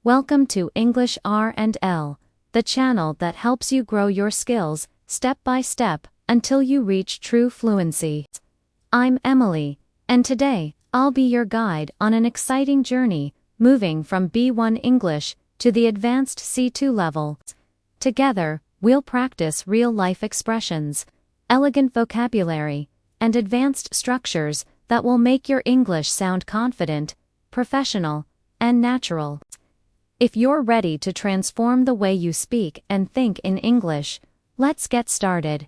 Welcome to English R&L, the channel that helps you grow your skills step by step until you reach true fluency. I'm Emily, and today I'll be your guide on an exciting journey moving from B1 English to the advanced C2 level. Together, we'll practice real-life expressions, elegant vocabulary, and advanced structures that will make your English sound confident, professional, and natural. If you're ready to transform the way you speak and think in English, let's get started.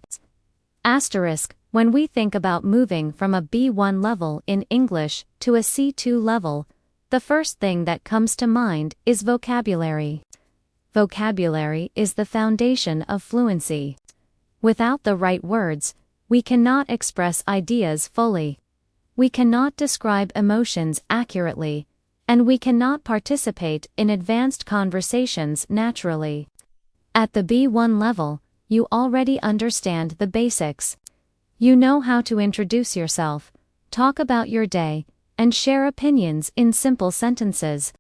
When we think about moving from a B1 level in English to a C2 level, the first thing that comes to mind is vocabulary. Vocabulary is the foundation of fluency. Without the right words, we cannot express ideas fully. We cannot describe emotions accurately, and we cannot participate in advanced conversations naturally. At the B1 level, you already understand the basics. You know how to introduce yourself, talk about your day, and share opinions in simple sentences.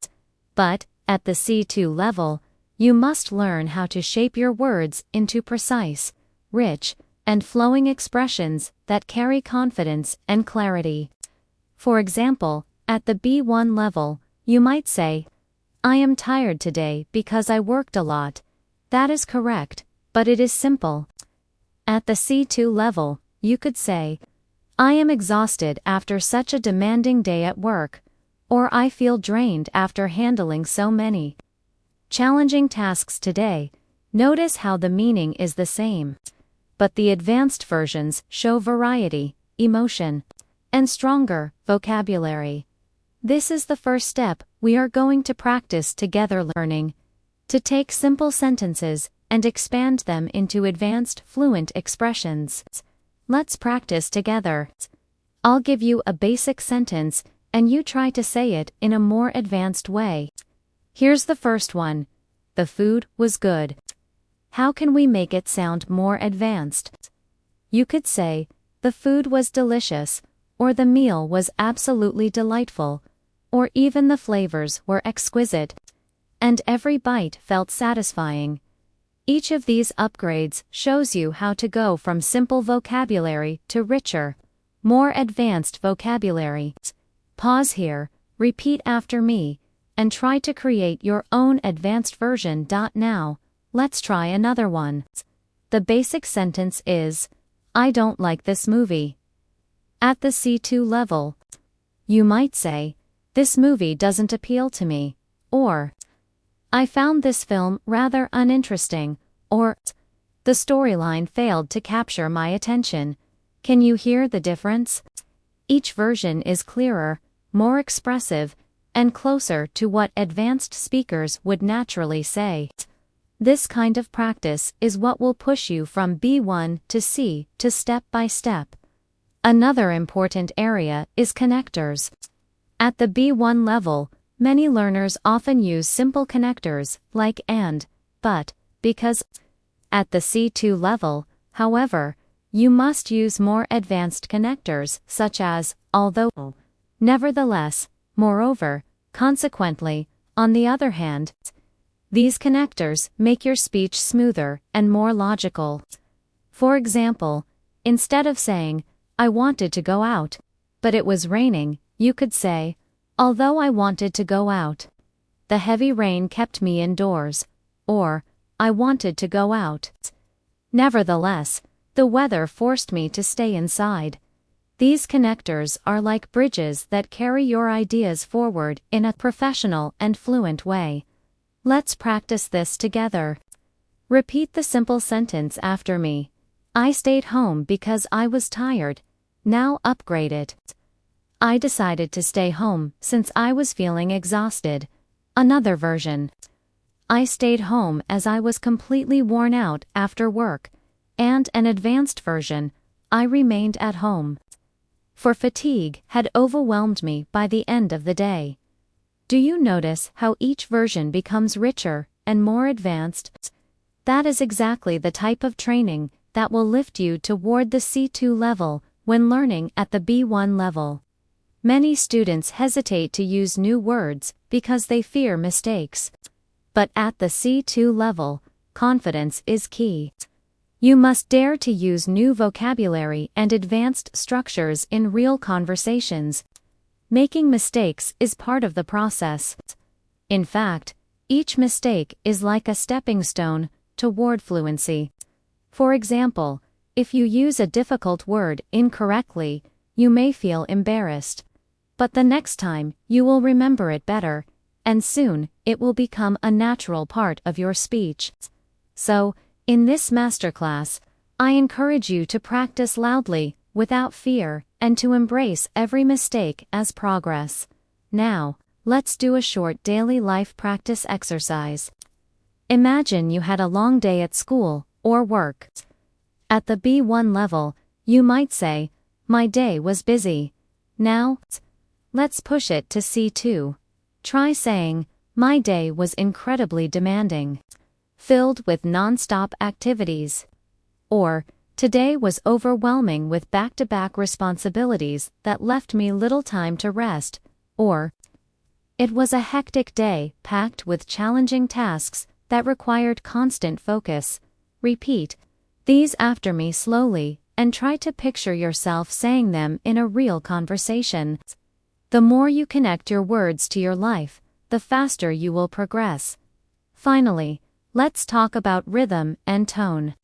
But, at the C2 level, you must learn how to shape your words into precise, rich, and flowing expressions that carry confidence and clarity. For example, at the B1 level, you might say, "I am tired today because I worked a lot." That is correct, but it is simple. At the C2 level, you could say, "I am exhausted after such a demanding day at work," or "I feel drained after handling so many challenging tasks today." Notice how the meaning is the same. But the advanced versions show variety, emotion, and stronger vocabulary. This is the first step we are going to practice together, learning to take simple sentences and expand them into advanced fluent expressions. Let's practice together. I'll give you a basic sentence and you try to say it in a more advanced way. Here's the first one. The food was good. How can we make it sound more advanced? You could say, "The food was delicious," or "The meal was absolutely delightful," or even "The flavors were exquisite," and "Every bite felt satisfying." Each of these upgrades shows you how to go from simple vocabulary to richer, more advanced vocabulary. Pause here, repeat after me, and try to create your own advanced version. Now, let's try another one. The basic sentence is, "I don't like this movie." At the C2 level, you might say, "This movie doesn't appeal to me," or "I found this film rather uninteresting," or "The storyline failed to capture my attention." Can you hear the difference? Each version is clearer, more expressive, and closer to what advanced speakers would naturally say. This kind of practice is what will push you from B1 to C to step by step. Another important area is connectors. At the B1 level, many learners often use simple connectors like and, but, because. At the C2 level, however, you must use more advanced connectors such as although, nevertheless, moreover, consequently. On the other hand, these connectors make your speech smoother and more logical. For example, instead of saying, "I wanted to go out, but it was raining," you could say, "Although I wanted to go out, the heavy rain kept me indoors," or "I wanted to go out. Nevertheless, the weather forced me to stay inside." These connectors are like bridges that carry your ideas forward in a professional and fluent way. Let's practice this together. Repeat the simple sentence after me. "I stayed home because I was tired." Now upgrade it. "I decided to stay home since I was feeling exhausted." Another version. "I stayed home as I was completely worn out after work." And an advanced version. "I remained at home, for fatigue had overwhelmed me by the end of the day." Do you notice how each version becomes richer and more advanced? That is exactly the type of training that will lift you toward the C2 level when learning at the B1 level. Many students hesitate to use new words because they fear mistakes. But at the C2 level, confidence is key. You must dare to use new vocabulary and advanced structures in real conversations. Making mistakes is part of the process. In fact, each mistake is like a stepping stone toward fluency. For example, if you use a difficult word incorrectly, you may feel embarrassed. But the next time, you will remember it better, and soon, it will become a natural part of your speech. So, in this masterclass, I encourage you to practice loudly, without fear, and to embrace every mistake as progress. Now, let's do a short daily life practice exercise. Imagine you had a long day at school or work. At the B1 level, you might say, "My day was busy." Now, let's push it to C2. Try saying, "My day was incredibly demanding, filled with non-stop activities." Or, "Today was overwhelming with back-to-back responsibilities that left me little time to rest." Or, "It was a hectic day packed with challenging tasks that required constant focus." Repeat these after me slowly and try to picture yourself saying them in a real conversation. The more you connect your words to your life, the faster you will progress. Finally, let's talk about rhythm and tone.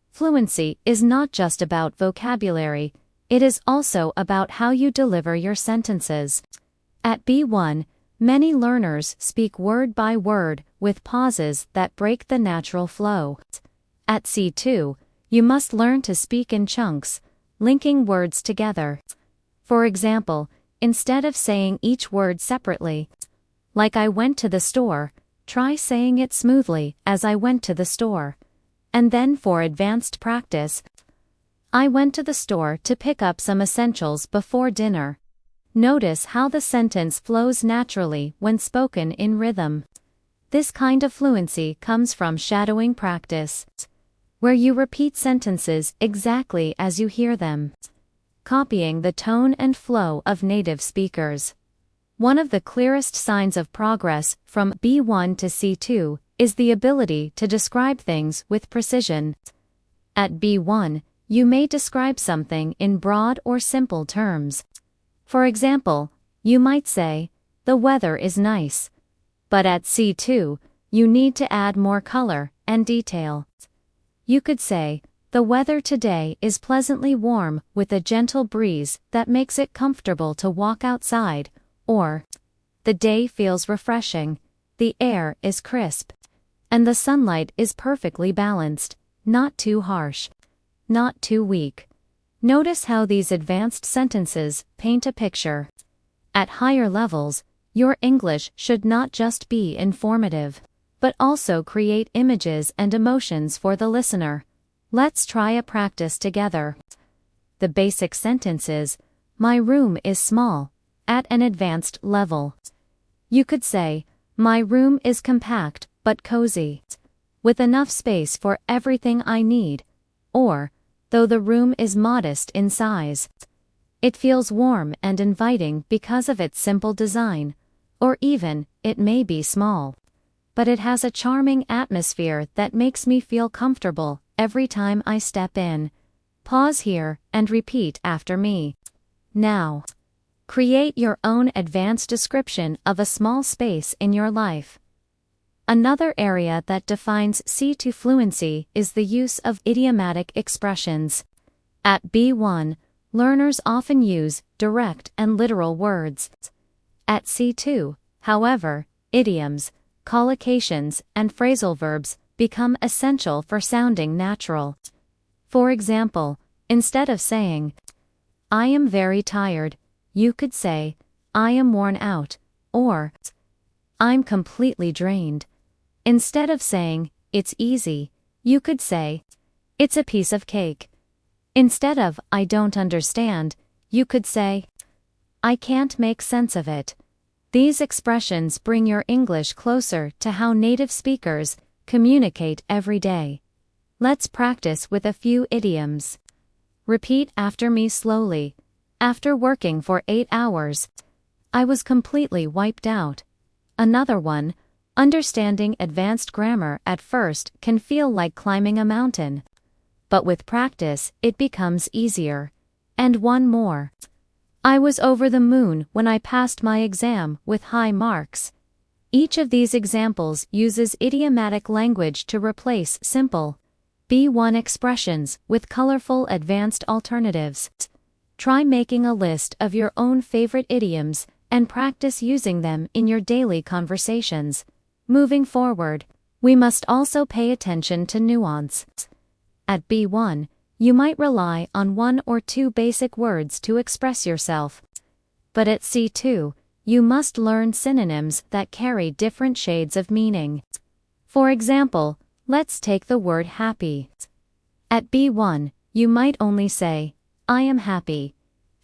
Fluency is not just about vocabulary, it is also about how you deliver your sentences. At B1, many learners speak word by word with pauses that break the natural flow. At C2, you must learn to speak in chunks, linking words together. For example, instead of saying each word separately, like "I went to the store," try saying it smoothly as "I went to the store." And then for advanced practice, "I went to the store to pick up some essentials before dinner." Notice how the sentence flows naturally when spoken in rhythm. This kind of fluency comes from shadowing practice, where you repeat sentences exactly as you hear them, copying the tone and flow of native speakers. One of the clearest signs of progress from B1 to C2 is the ability to describe things with precision. At B1, you may describe something in broad or simple terms. For example, you might say, "The weather is nice." But at C2, you need to add more color and detail. You could say, "The weather today is pleasantly warm with a gentle breeze that makes it comfortable to walk outside," or, "The day feels refreshing, the air is crisp, and the sunlight is perfectly balanced, not too harsh, not too weak." Notice how these advanced sentences paint a picture. At higher levels, your English should not just be informative, but also create images and emotions for the listener. Let's try a practice together. The basic sentence is, "My room is small." At an advanced level, you could say, "My room is compact but cozy, with enough space for everything I need." Or, "Though the room is modest in size, it feels warm and inviting because of its simple design." Or even, "It may be small, but it has a charming atmosphere that makes me feel comfortable every time I step in." Pause here and repeat after me. Now, create your own advanced description of a small space in your life. Another area that defines C2 fluency is the use of idiomatic expressions. At B1, learners often use direct and literal words. At C2, however, idioms, collocations, and phrasal verbs become essential for sounding natural. For example, instead of saying, "I am very tired," you could say, "I am worn out," or "I'm completely drained." Instead of saying, "It's easy," you could say, "It's a piece of cake." Instead of "I don't understand," you could say, "I can't make sense of it." These expressions bring your English closer to how native speakers communicate every day. Let's practice with a few idioms. Repeat after me slowly. "After working for 8 hours, I was completely wiped out." Another one, Understanding advanced grammar at first can feel like climbing a mountain. But with practice, it becomes easier. And one more. I was over the moon when I passed my exam with high marks. Each of these examples uses idiomatic language to replace simple B1 expressions with colorful advanced alternatives. Try making a list of your own favorite idioms and practice using them in your daily conversations. Moving forward, we must also pay attention to nuance. At B1, you might rely on 1 or 2 basic words to express yourself. But at C2, you must learn synonyms that carry different shades of meaning. For example, let's take the word happy. At B1, you might only say, I am happy.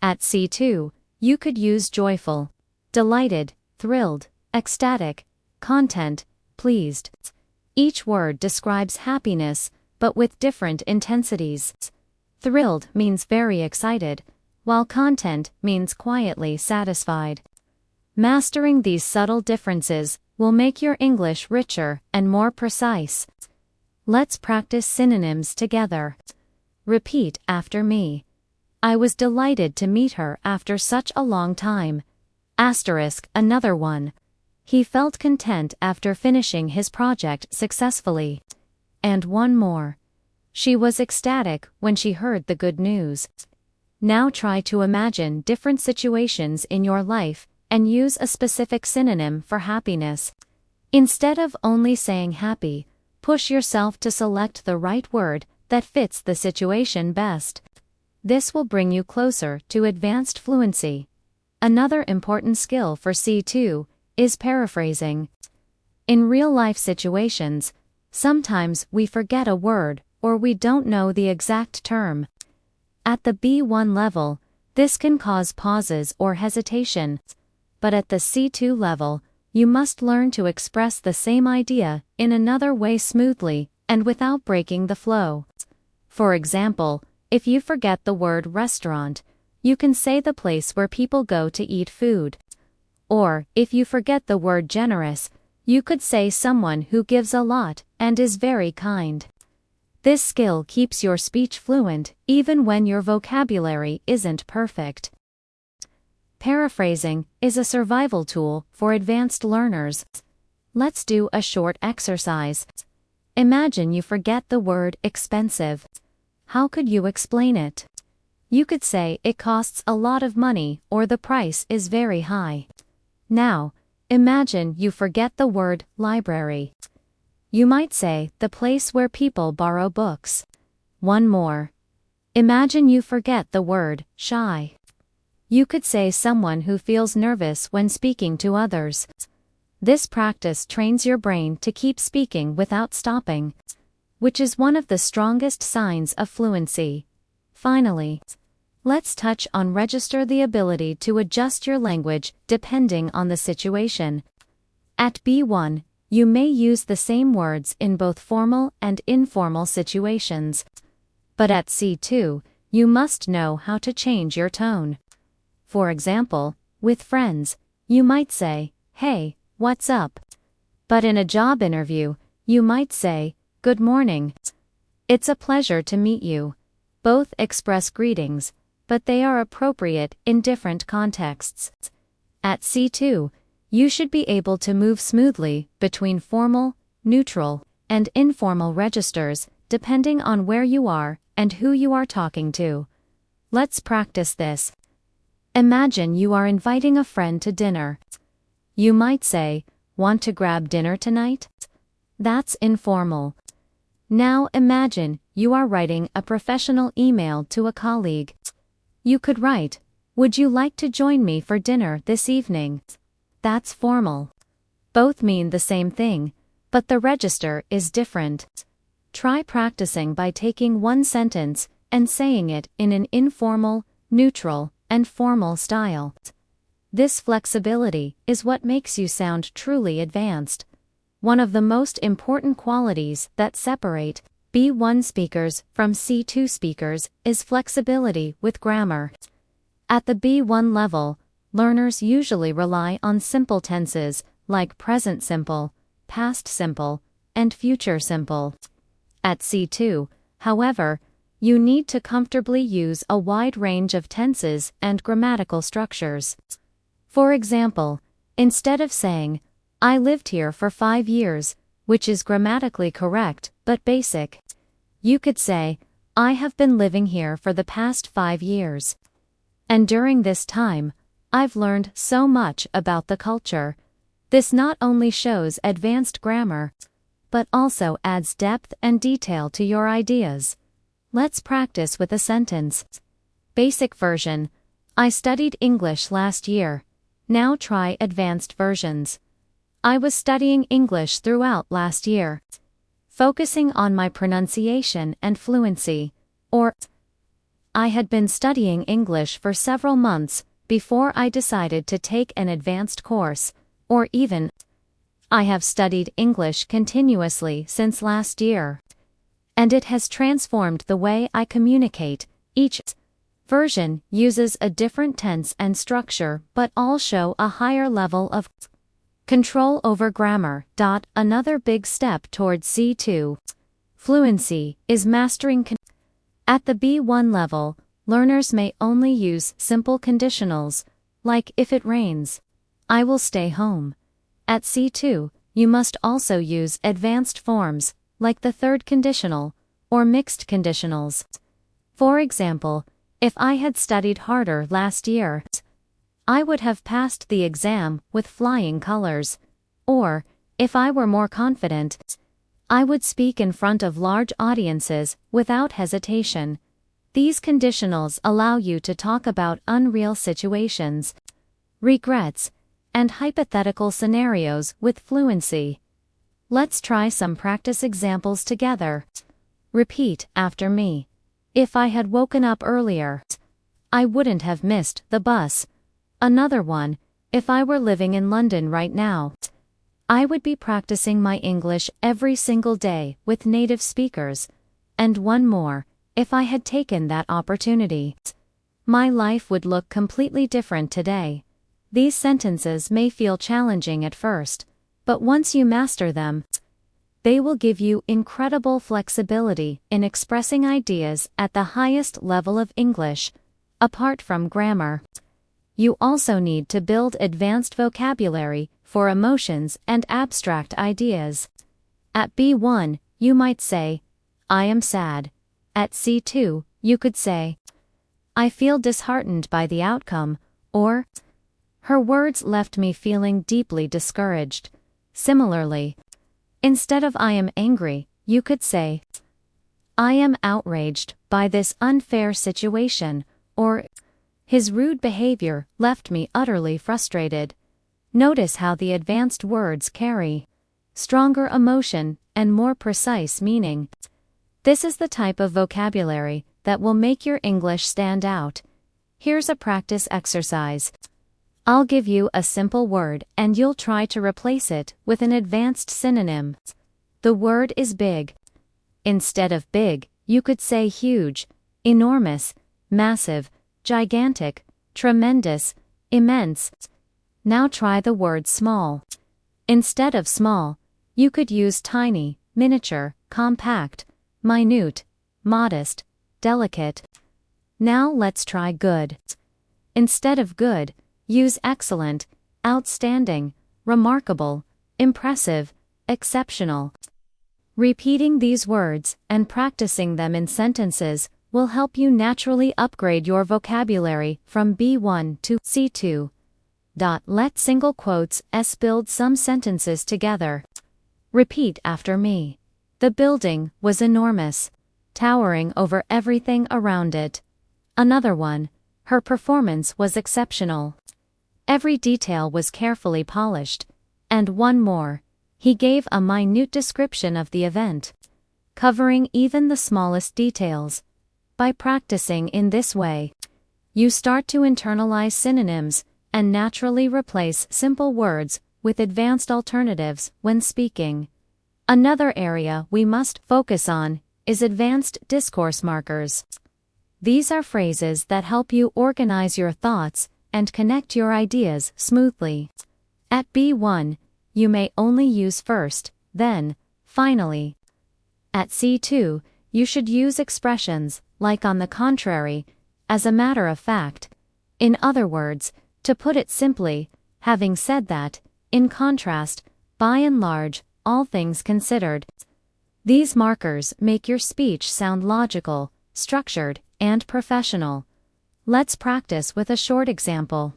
At C2, you could use joyful, delighted, thrilled, ecstatic, content, pleased. Each word describes happiness, but with different intensities. Thrilled means very excited, while content means quietly satisfied. Mastering these subtle differences will make your English richer and more precise. Let's practice synonyms together. Repeat after me. I was delighted to meet her after such a long time. Asterisk, another one. He felt content after finishing his project successfully. And one more. She was ecstatic when she heard the good news. Now try to imagine different situations in your life and use a specific synonym for happiness. Instead of only saying happy, push yourself to select the right word that fits the situation best. This will bring you closer to advanced fluency. Another important skill for C2 is paraphrasing. In real-life situations, sometimes we forget a word or we don't know the exact term. At the B1 level, this can cause pauses or hesitation. But at the C2 level, you must learn to express the same idea in another way smoothly and without breaking the flow. For example, if you forget the word restaurant, you can say the place where people go to eat food. Or, if you forget the word generous, you could say someone who gives a lot and is very kind. This skill keeps your speech fluent even when your vocabulary isn't perfect. Paraphrasing is a survival tool for advanced learners. Let's do a short exercise. Imagine you forget the word expensive. How could you explain it? You could say it costs a lot of money or the price is very high. Now, imagine you forget the word library. You might say the place where people borrow books. One more. Imagine you forget the word shy. You could say someone who feels nervous when speaking to others. This practice trains your brain to keep speaking without stopping, which is one of the strongest signs of fluency. Finally, let's touch on register the ability to adjust your language depending on the situation. At B1, you may use the same words in both formal and informal situations. But at C2, you must know how to change your tone. For example, with friends, you might say, "Hey, what's up?" But in a job interview, you might say, "Good morning. It's a pleasure to meet you." Both express greetings, but they are appropriate in different contexts. At C2, you should be able to move smoothly between formal, neutral, and informal registers depending on where you are and who you are talking to. Let's practice this. Imagine you are inviting a friend to dinner. You might say, "Want to grab dinner tonight?" That's informal. Now imagine you are writing a professional email to a colleague. You could write, "Would you like to join me for dinner this evening?" That's formal. Both mean the same thing, but the register is different. Try practicing by taking one sentence and saying it in an informal, neutral, and formal style. This flexibility is what makes you sound truly advanced. One of the most important qualities that separate B1 speakers from C2 speakers is flexibility with grammar. At the B1 level, learners usually rely on simple tenses like present simple, past simple, and future simple. At C2, however, you need to comfortably use a wide range of tenses and grammatical structures. For example, instead of saying, "I lived here for 5 years," which is grammatically correct but basic, you could say, "I have been living here for the past 5 years. And during this time, I've learned so much about the culture." This not only shows advanced grammar, but also adds depth and detail to your ideas. Let's practice with a sentence. Basic version: I studied English last year. Now try advanced versions. I was studying English throughout last year, focusing on my pronunciation and fluency. Or, I had been studying English for several months before I decided to take an advanced course. Or even, I have studied English continuously since last year, and it has transformed the way I communicate. Each version uses a different tense and structure, but all show a higher level of control over grammar. Another big step towards C2 fluency is mastering. At the B1 level, learners may only use simple conditionals, like if it rains, I will stay home. At C2, you must also use advanced forms, like the third conditional, or mixed conditionals. For example, if I had studied harder last year, I would have passed the exam with flying colors. Or, if I were more confident, I would speak in front of large audiences without hesitation. These conditionals allow you to talk about unreal situations, regrets, and hypothetical scenarios with fluency. Let's try some practice examples together. Repeat after me. If I had woken up earlier, I wouldn't have missed the bus. Another one, if I were living in London right now, I would be practicing my English every single day with native speakers. And one more, if I had taken that opportunity, my life would look completely different today. These sentences may feel challenging at first, but once you master them, they will give you incredible flexibility in expressing ideas at the highest level of English. Apart from grammar, you also need to build advanced vocabulary for emotions and abstract ideas. At B1, you might say, "I am sad." At C2, you could say, "I feel disheartened by the outcome," or, "Her words left me feeling deeply discouraged." Similarly, instead of "I am angry," you could say, "I am outraged by this unfair situation," or, "His rude behavior left me utterly frustrated." Notice how the advanced words carry stronger emotion and more precise meaning. This is the type of vocabulary that will make your English stand out. Here's a practice exercise. I'll give you a simple word and you'll try to replace it with an advanced synonym. The word is big. Instead of big, you could say huge, enormous, massive, gigantic, tremendous, immense. Now try the word small. Instead of small, you could use tiny, miniature, compact, minute, modest, delicate. Now let's try good. Instead of good, use excellent, outstanding, remarkable, impressive, exceptional. Repeating these words and practicing them in sentences will help you naturally upgrade your vocabulary from B1 to C2. Let single quotes build some sentences together. Repeat after me. The building was enormous, towering over everything around it. Another one, her performance was exceptional. Every detail was carefully polished. And one more, he gave a minute description of the event, covering even the smallest details. By practicing in this way, you start to internalize synonyms and naturally replace simple words with advanced alternatives when speaking. Another area we must focus on is advanced discourse markers. These are phrases that help you organize your thoughts and connect your ideas smoothly. At B1, you may only use first, then, finally. At C2, you should use expressions like on the contrary, as a matter of fact. In other words, to put it simply, having said that, in contrast, by and large, all things considered. These markers make your speech sound logical, structured, and professional. Let's practice with a short example.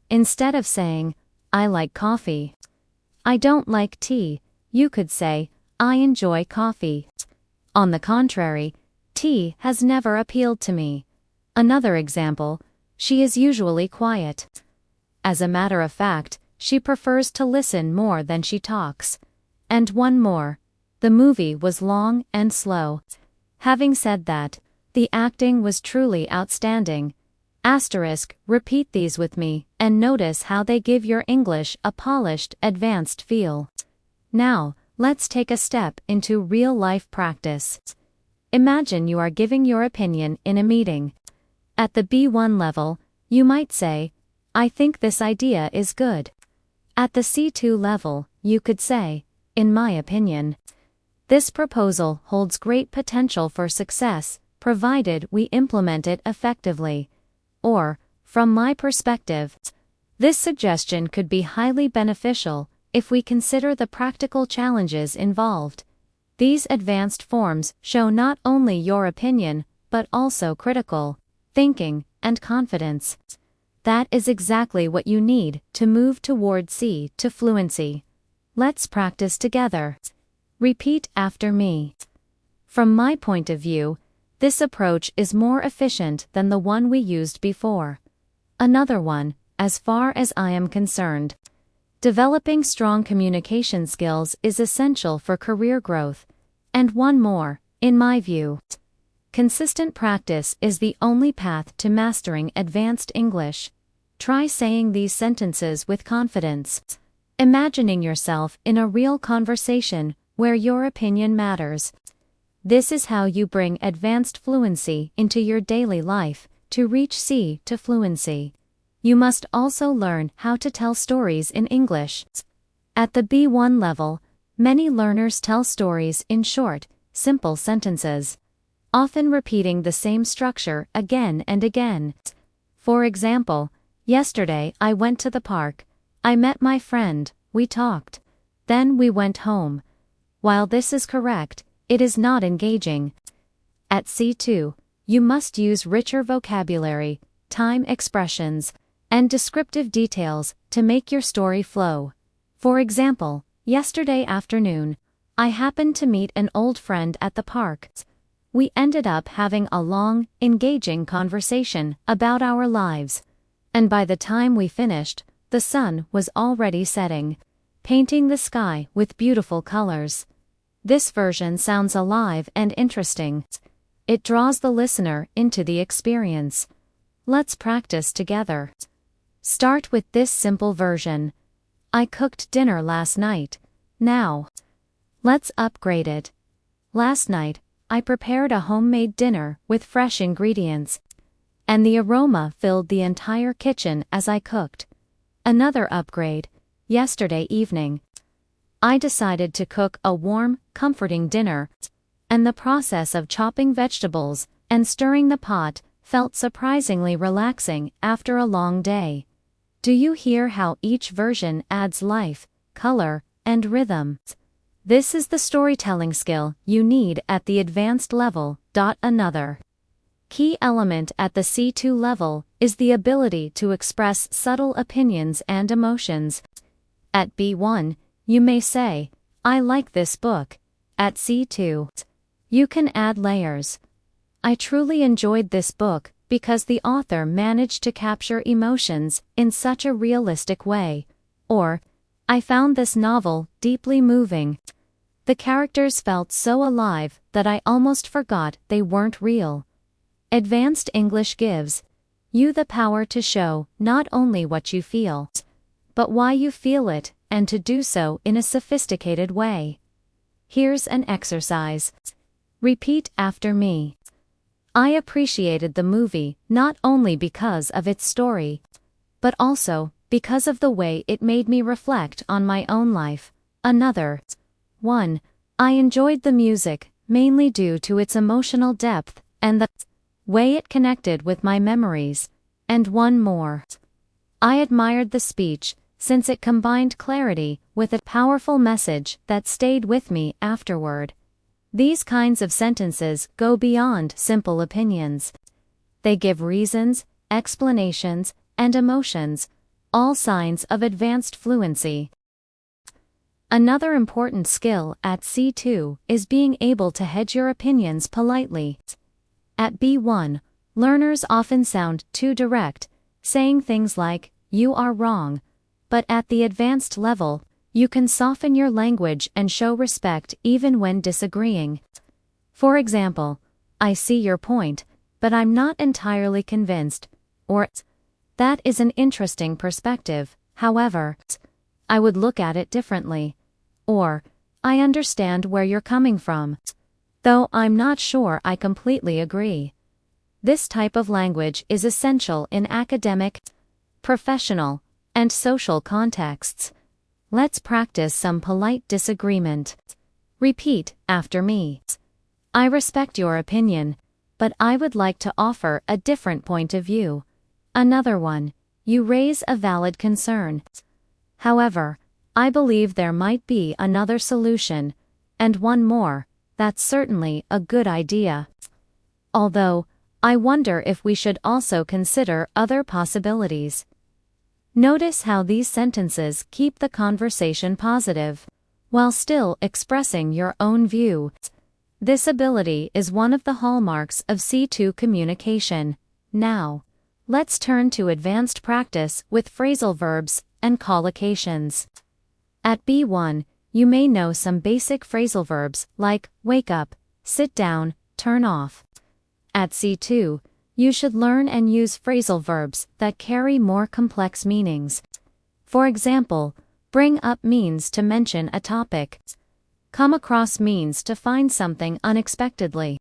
Instead of saying, I like coffee. I don't like tea, you could say, I enjoy coffee. On the contrary, tea has never appealed to me. Another example, she is usually quiet. As a matter of fact, she prefers to listen more than she talks. And one more. The movie was long and slow. Having said that, the acting was truly outstanding. Repeat these with me, and notice how they give your English a polished, advanced feel. Now, let's take a step into real-life practice. Imagine you are giving your opinion in a meeting. At the B1 level, you might say, I think this idea is good. At the C2 level, you could say, in my opinion. This proposal holds great potential for success, provided we implement it effectively. Or, from my perspective, this suggestion could be highly beneficial if we consider the practical challenges involved. These advanced forms show not only your opinion, but also critical thinking and confidence. That is exactly what you need to move toward C to fluency. Let's practice together. Repeat after me. From my point of view, this approach is more efficient than the one we used before. Another one, as far as I am concerned. Developing strong communication skills is essential for career growth. And one more, in my view. Consistent practice is the only path to mastering advanced English. Try saying these sentences with confidence. Imagining yourself in a real conversation where your opinion matters. This is how you bring advanced fluency into your daily life to reach C to fluency. You must also learn how to tell stories in English. At the B1 level, many learners tell stories in short, simple sentences, often repeating the same structure again and again. For example, yesterday I went to the park. I met my friend, we talked. Then we went home. While this is correct, it is not engaging. At C2, you must use richer vocabulary, time expressions, and descriptive details to make your story flow. For example, yesterday afternoon, I happened to meet an old friend at the park. We ended up having a long, engaging conversation about our lives. And by the time we finished, the sun was already setting, painting the sky with beautiful colors. This version sounds alive and interesting. It draws the listener into the experience. Let's practice together. Start with this simple version. I cooked dinner last night. Now, let's upgrade it. Last night, I prepared a homemade dinner with fresh ingredients, and the aroma filled the entire kitchen as I cooked. Another upgrade. Yesterday evening, I decided to cook a warm, comforting dinner, and the process of chopping vegetables and stirring the pot felt surprisingly relaxing after a long day. Do you hear how each version adds life, color, and rhythm? This is the storytelling skill you need at the advanced level. Another key element at the C2 level is the ability to express subtle opinions and emotions. At B1, you may say, I like this book. At C2, you can add layers. I truly enjoyed this book because the author managed to capture emotions in such a realistic way. Or, I found this novel deeply moving. The characters felt so alive that I almost forgot they weren't real. Advanced English gives you the power to show not only what you feel, but why you feel it, and to do so in a sophisticated way. Here's an exercise. Repeat after me. I appreciated the movie not only because of its story, but also because of the way it made me reflect on my own life. Another 1. I enjoyed the music, mainly due to its emotional depth and the way it connected with my memories. And one more. I admired the speech, since it combined clarity with a powerful message that stayed with me afterward. These kinds of sentences go beyond simple opinions. They give reasons, explanations, and emotions, all signs of advanced fluency. Another important skill at C2 is being able to hedge your opinions politely. At B1, learners often sound too direct, saying things like, "You are wrong," but at the advanced level, you can soften your language and show respect even when disagreeing. For example, "I see your point, but I'm not entirely convinced," or "That is an interesting perspective, however, I would look at it differently," or "I understand where you're coming from, though I'm not sure I completely agree." This type of language is essential in academic, professional, and social contexts. Let's practice some polite disagreement. Repeat after me. I respect your opinion, but I would like to offer a different point of view. Another one. You raise a valid concern. However, I believe there might be another solution. And one more. That's certainly a good idea. Although, I wonder if we should also consider other possibilities. Notice how these sentences keep the conversation positive, while still expressing your own view. This ability is one of the hallmarks of C2 communication. Now, let's turn to advanced practice with phrasal verbs and collocations. At B1, you may know some basic phrasal verbs like wake up, sit down, turn off. At C2, you should learn and use phrasal verbs that carry more complex meanings. For example, bring up means to mention a topic. Come across means to find something unexpectedly.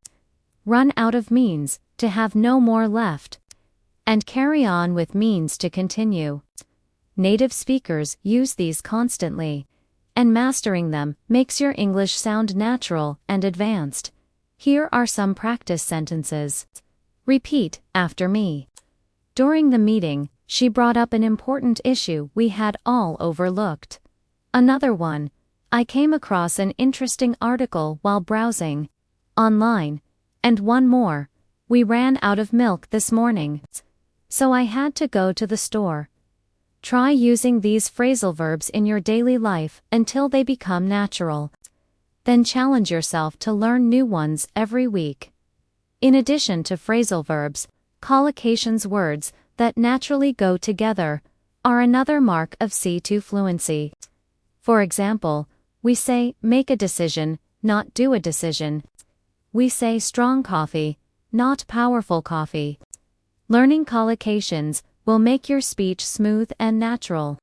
Run out of means to have no more left. And carry on with means to continue. Native speakers use these constantly, and mastering them makes your English sound natural and advanced. Here are some practice sentences. Repeat after me. During the meeting, she brought up an important issue we had all overlooked. Another one. I came across an interesting article while browsing online. And one more. We ran out of milk this morning, so I had to go to the store. Try using these phrasal verbs in your daily life until they become natural. Then challenge yourself to learn new ones every week. In addition to phrasal verbs, collocations words that naturally go together are another mark of C2 fluency. For example, we say make a decision, not do a decision. We say strong coffee, not powerful coffee. Learning collocations will make your speech smooth and natural.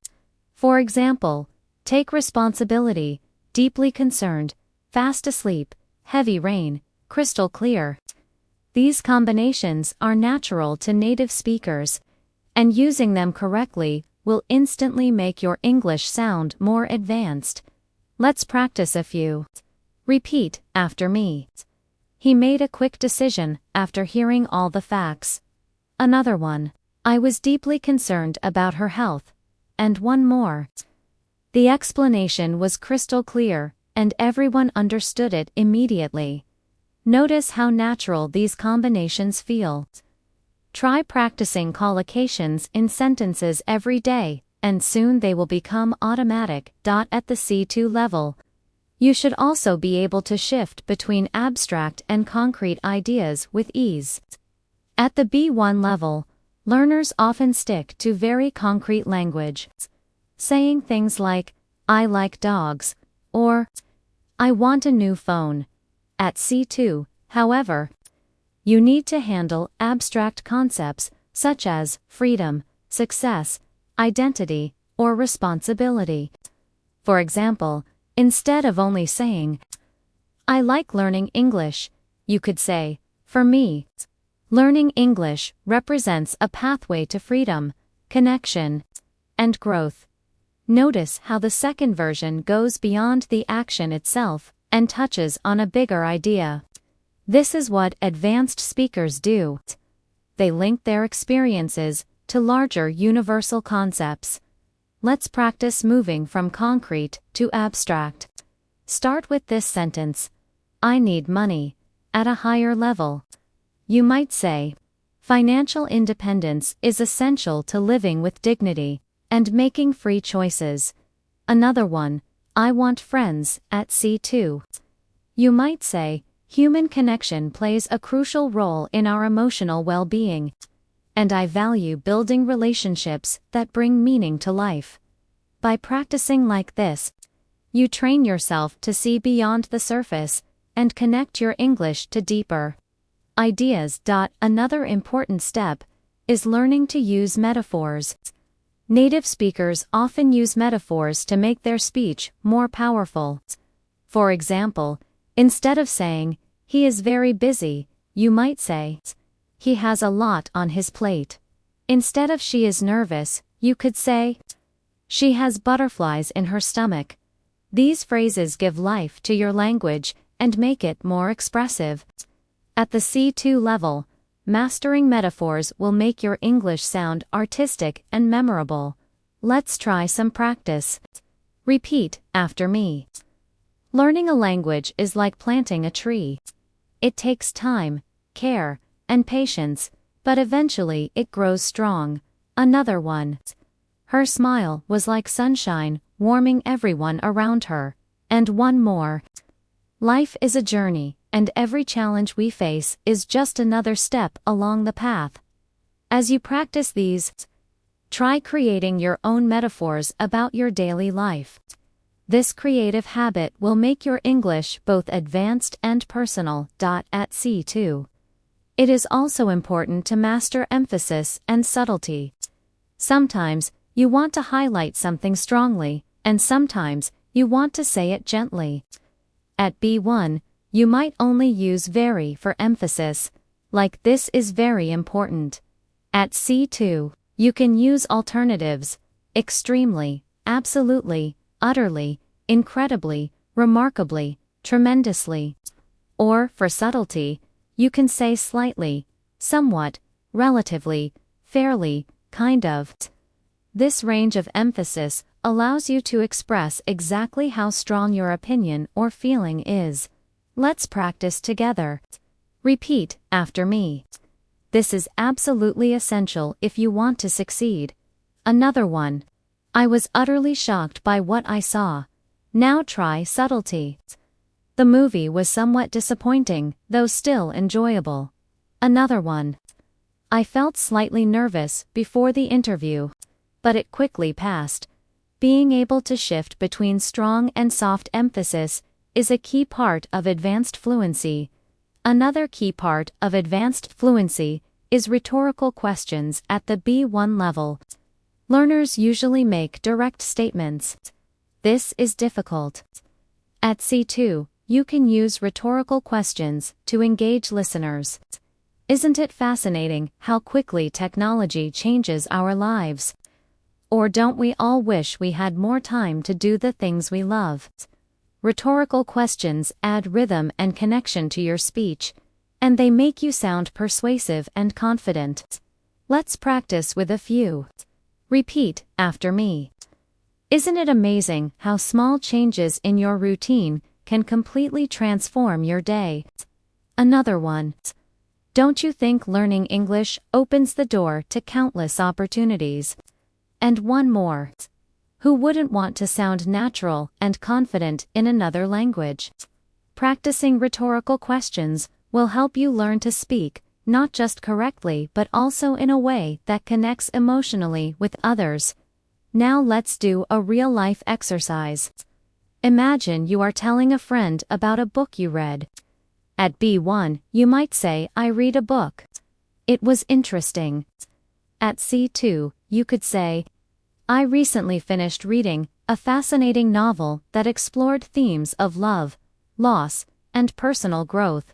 For example, take responsibility, deeply concerned, fast asleep, heavy rain, crystal clear. These combinations are natural to native speakers, and using them correctly will instantly make your English sound more advanced. Let's practice a few. Repeat after me. He made a quick decision after hearing all the facts. Another one. I was deeply concerned about her health. And one more. The explanation was crystal clear, and everyone understood it immediately. Notice how natural these combinations feel. Try practicing collocations in sentences every day, and soon they will become automatic. At the C2 level, you should also be able to shift between abstract and concrete ideas with ease. At the B1 level, learners often stick to very concrete language, saying things like, I like dogs, or I want a new phone. At C2, however, you need to handle abstract concepts such as freedom, success, identity, or responsibility. For example, instead of only saying, I like learning English, you could say, for me, learning English represents a pathway to freedom, connection, and growth. Notice how the second version goes beyond the action itself and touches on a bigger idea. This is what advanced speakers do. They link their experiences to larger universal concepts. Let's practice moving from concrete to abstract. Start with this sentence: I need money, at a higher level. You might say, financial independence is essential to living with dignity and making free choices. Another one, I want friends, at C2. You might say, human connection plays a crucial role in our emotional well-being, and I value building relationships that bring meaning to life. By practicing like this, you train yourself to see beyond the surface and connect your English to deeper ideas. Another important step is learning to use metaphors. Native speakers often use metaphors to make their speech more powerful. For example, instead of saying, he is very busy, you might say, he has a lot on his plate. Instead of she is nervous, you could say, she has butterflies in her stomach. These phrases give life to your language and make it more expressive. At the C2 level, mastering metaphors will make your English sound artistic and memorable. Let's try some practice. Repeat after me. Learning a language is like planting a tree. It takes time, care, and patience, but eventually it grows strong. Another one. Her smile was like sunshine, warming everyone around her. And one more. Life is a journey, and every challenge we face is just another step along the path. As you practice these, try creating your own metaphors about your daily life. This creative habit will make your English both advanced and personal. At C2, it is also important to master emphasis and subtlety. Sometimes you want to highlight something strongly, and sometimes you want to say it gently. At B1, you might only use very for emphasis, like this is very important. At C2, you can use alternatives: extremely, absolutely, utterly, incredibly, remarkably, tremendously. Or, for subtlety, you can say slightly, somewhat, relatively, fairly, kind of. This range of emphasis allows you to express exactly how strong your opinion or feeling is. Let's practice together. Repeat after me. This is absolutely essential if you want to succeed. Another one. I was utterly shocked by what I saw. Now try subtlety. The movie was somewhat disappointing, though still enjoyable. Another one. I felt slightly nervous before the interview, but it quickly passed. Being able to shift between strong and soft emphasis is a key part of advanced fluency. Another key part of advanced fluency is rhetorical questions at the B1 level. Learners usually make direct statements. This is difficult. At C2, you can use rhetorical questions to engage listeners. Isn't it fascinating how quickly technology changes our lives? Or don't we all wish we had more time to do the things we love? Rhetorical questions add rhythm and connection to your speech, and they make you sound persuasive and confident. Let's practice with a few. Repeat after me. Isn't it amazing how small changes in your routine can completely transform your day? Another one. Don't you think learning English opens the door to countless opportunities? And one more. Who wouldn't want to sound natural and confident in another language? Practicing rhetorical questions will help you learn to speak, not just correctly but also in a way that connects emotionally with others. Now let's do a real-life exercise. Imagine you are telling a friend about a book you read. At B1, you might say, I read a book. It was interesting. At C2, you could say, I recently finished reading a fascinating novel that explored themes of love, loss, and personal growth.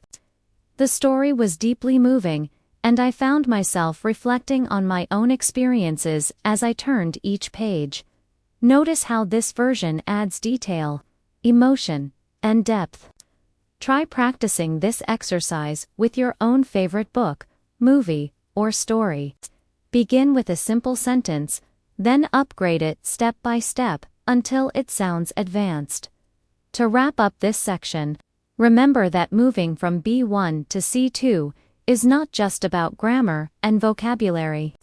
The story was deeply moving, and I found myself reflecting on my own experiences as I turned each page. Notice how this version adds detail, emotion, and depth. Try practicing this exercise with your own favorite book, movie, or story. Begin with a simple sentence, then upgrade it step by step until it sounds advanced. To wrap up this section, remember that moving from B1 to C2 is not just about grammar and vocabulary.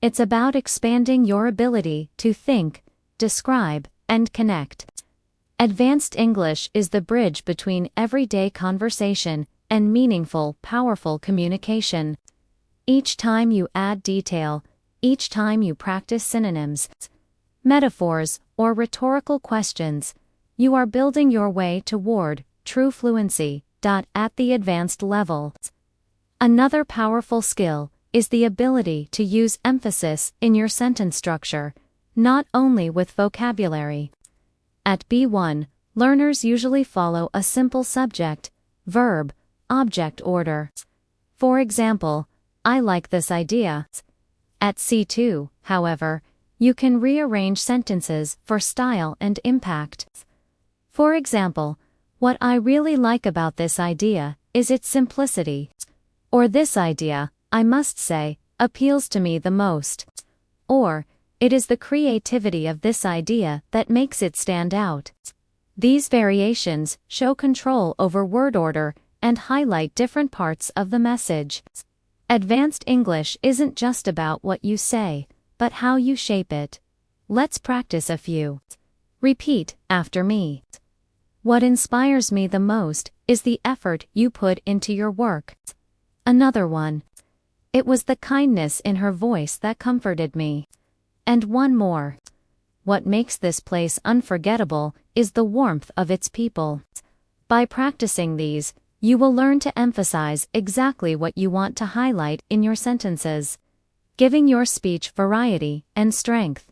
It's about expanding your ability to think, describe, and connect. Advanced English is the bridge between everyday conversation and meaningful, powerful communication. Each time you add detail, each time you practice synonyms, metaphors, or rhetorical questions, you are building your way toward true fluency. At the advanced level. Another powerful skill is the ability to use emphasis in your sentence structure, not only with vocabulary. At B1, learners usually follow a simple subject, verb, object order. For example, I like this idea. At C2, however, you can rearrange sentences for style and impact. For example, what I really like about this idea is its simplicity. Or this idea, I must say, appeals to me the most. Or, it is the creativity of this idea that makes it stand out. These variations show control over word order and highlight different parts of the message. Advanced English isn't just about what you say, but how you shape it. Let's practice a few. Repeat after me. What inspires me the most is the effort you put into your work. Another one. It was the kindness in her voice that comforted me. And one more. What makes this place unforgettable is the warmth of its people. By practicing these, you will learn to emphasize exactly what you want to highlight in your sentences, giving your speech variety and strength.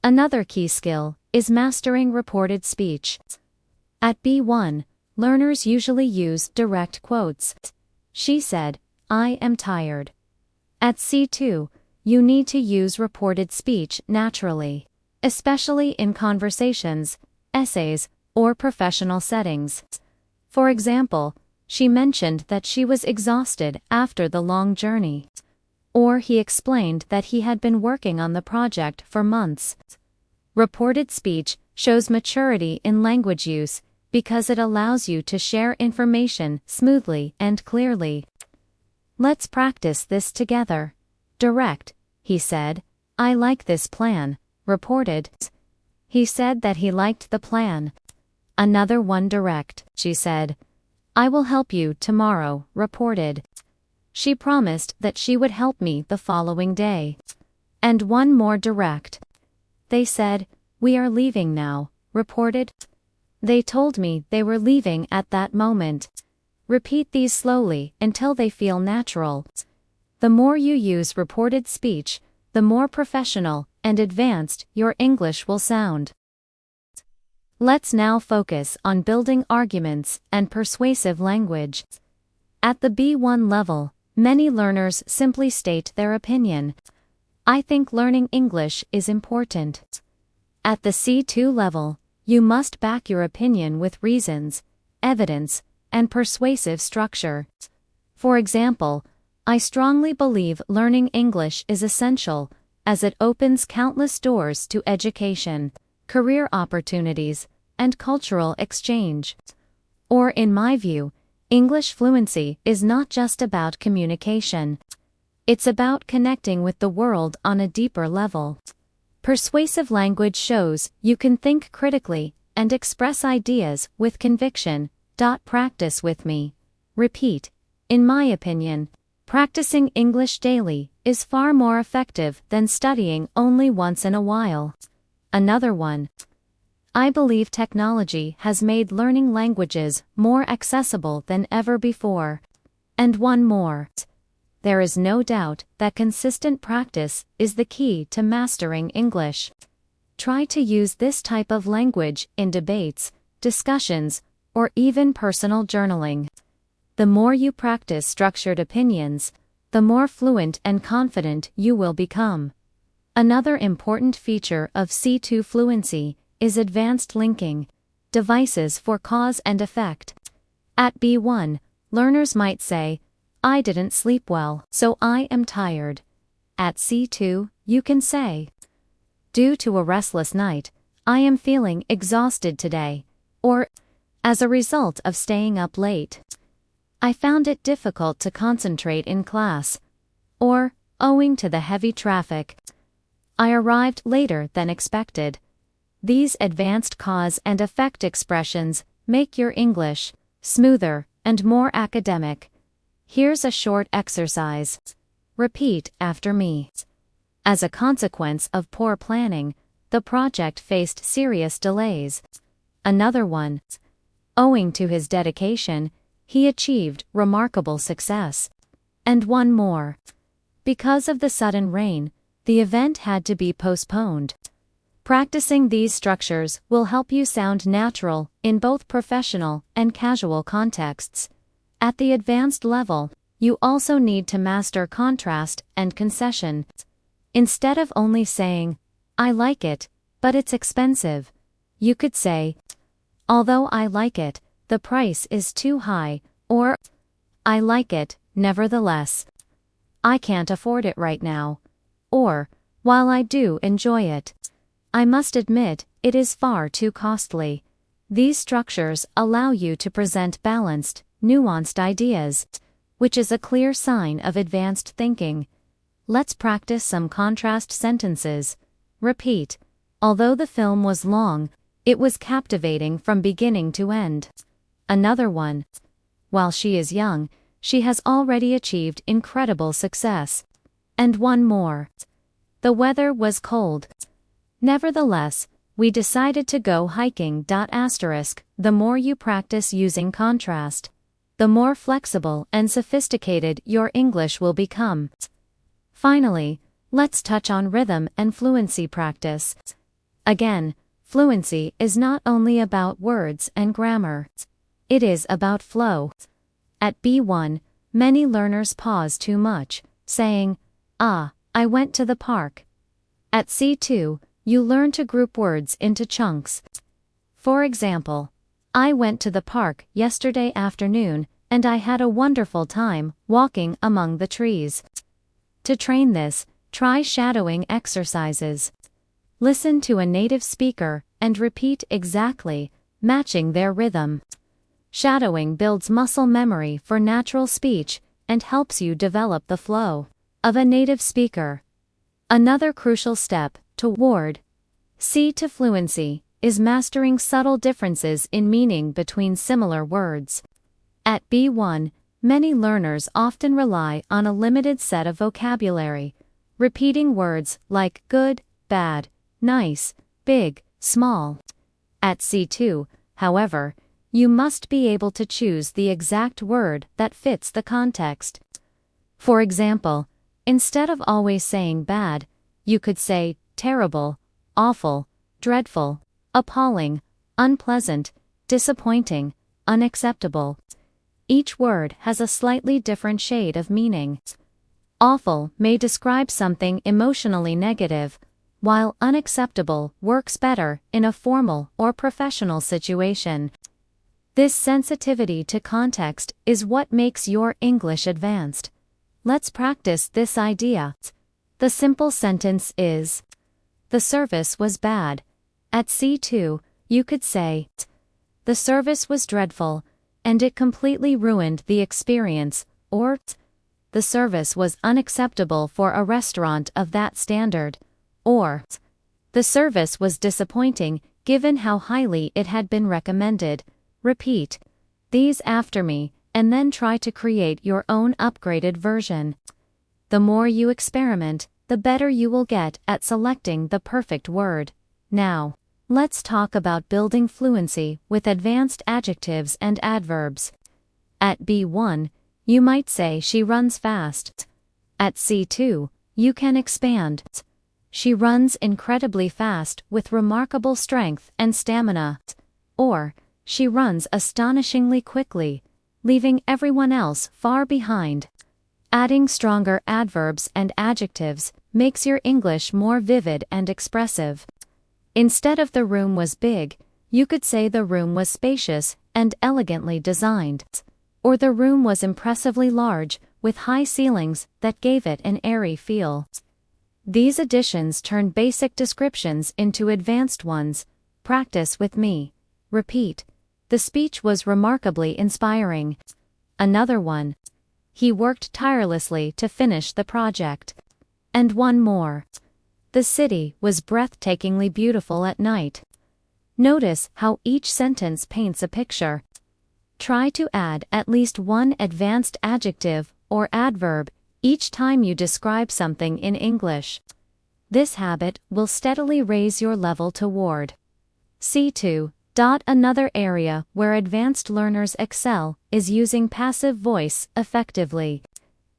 Another key skill is mastering reported speech. At B1, learners usually use direct quotes. She said, "I am tired." At C2, you need to use reported speech naturally, especially in conversations, essays, or professional settings. For example, she mentioned that she was exhausted after the long journey. Or he explained that he had been working on the project for months. Reported speech shows maturity in language use because it allows you to share information smoothly and clearly. Let's practice this together. Direct, he said, "I like this plan." Reported. He said that he liked the plan. Another one direct, she said, "I will help you tomorrow." Reported. She promised that she would help me the following day. And one more direct. They said, "We are leaving now." Reported. They told me they were leaving at that moment. Repeat these slowly until they feel natural. The more you use reported speech, the more professional and advanced your English will sound. Let's now focus on building arguments and persuasive language. At the B1 level, many learners simply state their opinion. I think learning English is important. At the C2 level, you must back your opinion with reasons, evidence, and persuasive structure. For example, I strongly believe learning English is essential, as it opens countless doors to education, career opportunities, and cultural exchange. Or in my view, English fluency is not just about communication. It's about connecting with the world on a deeper level. Persuasive language shows you can think critically and express ideas with conviction. Practice with me. Repeat. In my opinion, practicing English daily is far more effective than studying only once in a while. Another one. I believe technology has made learning languages more accessible than ever before. And one more. There is no doubt that consistent practice is the key to mastering English. Try to use this type of language in debates, discussions, or even personal journaling. The more you practice structured opinions, the more fluent and confident you will become. Another important feature of C2 fluency is advanced linking devices for cause and effect. At B1, learners might say, "I didn't sleep well, so I am tired." At C2, you can say, "Due to a restless night, I am feeling exhausted today," or, "As a result of staying up late, I found it difficult to concentrate in class," or, "Owing to the heavy traffic, I arrived later than expected." These advanced cause and effect expressions make your English smoother and more academic. Here's a short exercise. Repeat after me. As a consequence of poor planning, the project faced serious delays. Another one. Owing to his dedication, he achieved remarkable success. And one more. Because of the sudden rain, the event had to be postponed. Practicing these structures will help you sound natural in both professional and casual contexts. At the advanced level, you also need to master contrast and concession. Instead of only saying, "I like it, but it's expensive," you could say, "Although I like it, the price is too high," or, "I like it, nevertheless. I can't afford it right now," or, "While I do enjoy it, I must admit it is far too costly." These structures allow you to present balanced, nuanced ideas, which is a clear sign of advanced thinking. Let's practice some contrast sentences. Repeat. Although the film was long, it was captivating from beginning to end. Another one. While she is young, she has already achieved incredible success. And one more. The weather was cold. Nevertheless, we decided to go hiking. The more you practice using contrast, the more flexible and sophisticated your English will become. Finally, let's touch on rhythm and fluency practice. Again, fluency is not only about words and grammar. It is about flow. At B1, many learners pause too much, saying, "Ah, I went to the park." At C2, you learn to group words into chunks. For example, "I went to the park yesterday afternoon and I had a wonderful time walking among the trees." To train this, try shadowing exercises. Listen to a native speaker and repeat exactly, matching their rhythm. Shadowing builds muscle memory for natural speech and helps you develop the flow of a native speaker. Another crucial step toward C2 fluency is mastering subtle differences in meaning between similar words. At B1, many learners often rely on a limited set of vocabulary, repeating words like good, bad, nice, big, small. At C2, however, you must be able to choose the exact word that fits the context. For example, instead of always saying bad, you could say terrible, awful, dreadful, appalling, unpleasant, disappointing, unacceptable. Each word has a slightly different shade of meaning. Awful may describe something emotionally negative, while unacceptable works better in a formal or professional situation. This sensitivity to context is what makes your English advanced. Let's practice this idea. The simple sentence is, "The service was bad." At C2, you could say, "The service was dreadful, and it completely ruined the experience," or "The service was unacceptable for a restaurant of that standard," or "The service was disappointing given how highly it had been recommended." Repeat these after me, and then try to create your own upgraded version. The more you experiment, the better you will get at selecting the perfect word. Now, let's talk about building fluency with advanced adjectives and adverbs. At B1, you might say she runs fast. At C2, you can expand. She runs incredibly fast with remarkable strength and stamina. Or, she runs astonishingly quickly, leaving everyone else far behind. Adding stronger adverbs and adjectives makes your English more vivid and expressive. Instead of the room was big, you could say the room was spacious and elegantly designed. Or the room was impressively large, with high ceilings that gave it an airy feel. These additions turn basic descriptions into advanced ones. Practice with me. Repeat. The speech was remarkably inspiring. Another one. He worked tirelessly to finish the project. And one more. The city was breathtakingly beautiful at night. Notice how each sentence paints a picture. Try to add at least one advanced adjective or adverb each time you describe something in English. This habit will steadily raise your level toward C2. Another area where advanced learners excel is using passive voice effectively.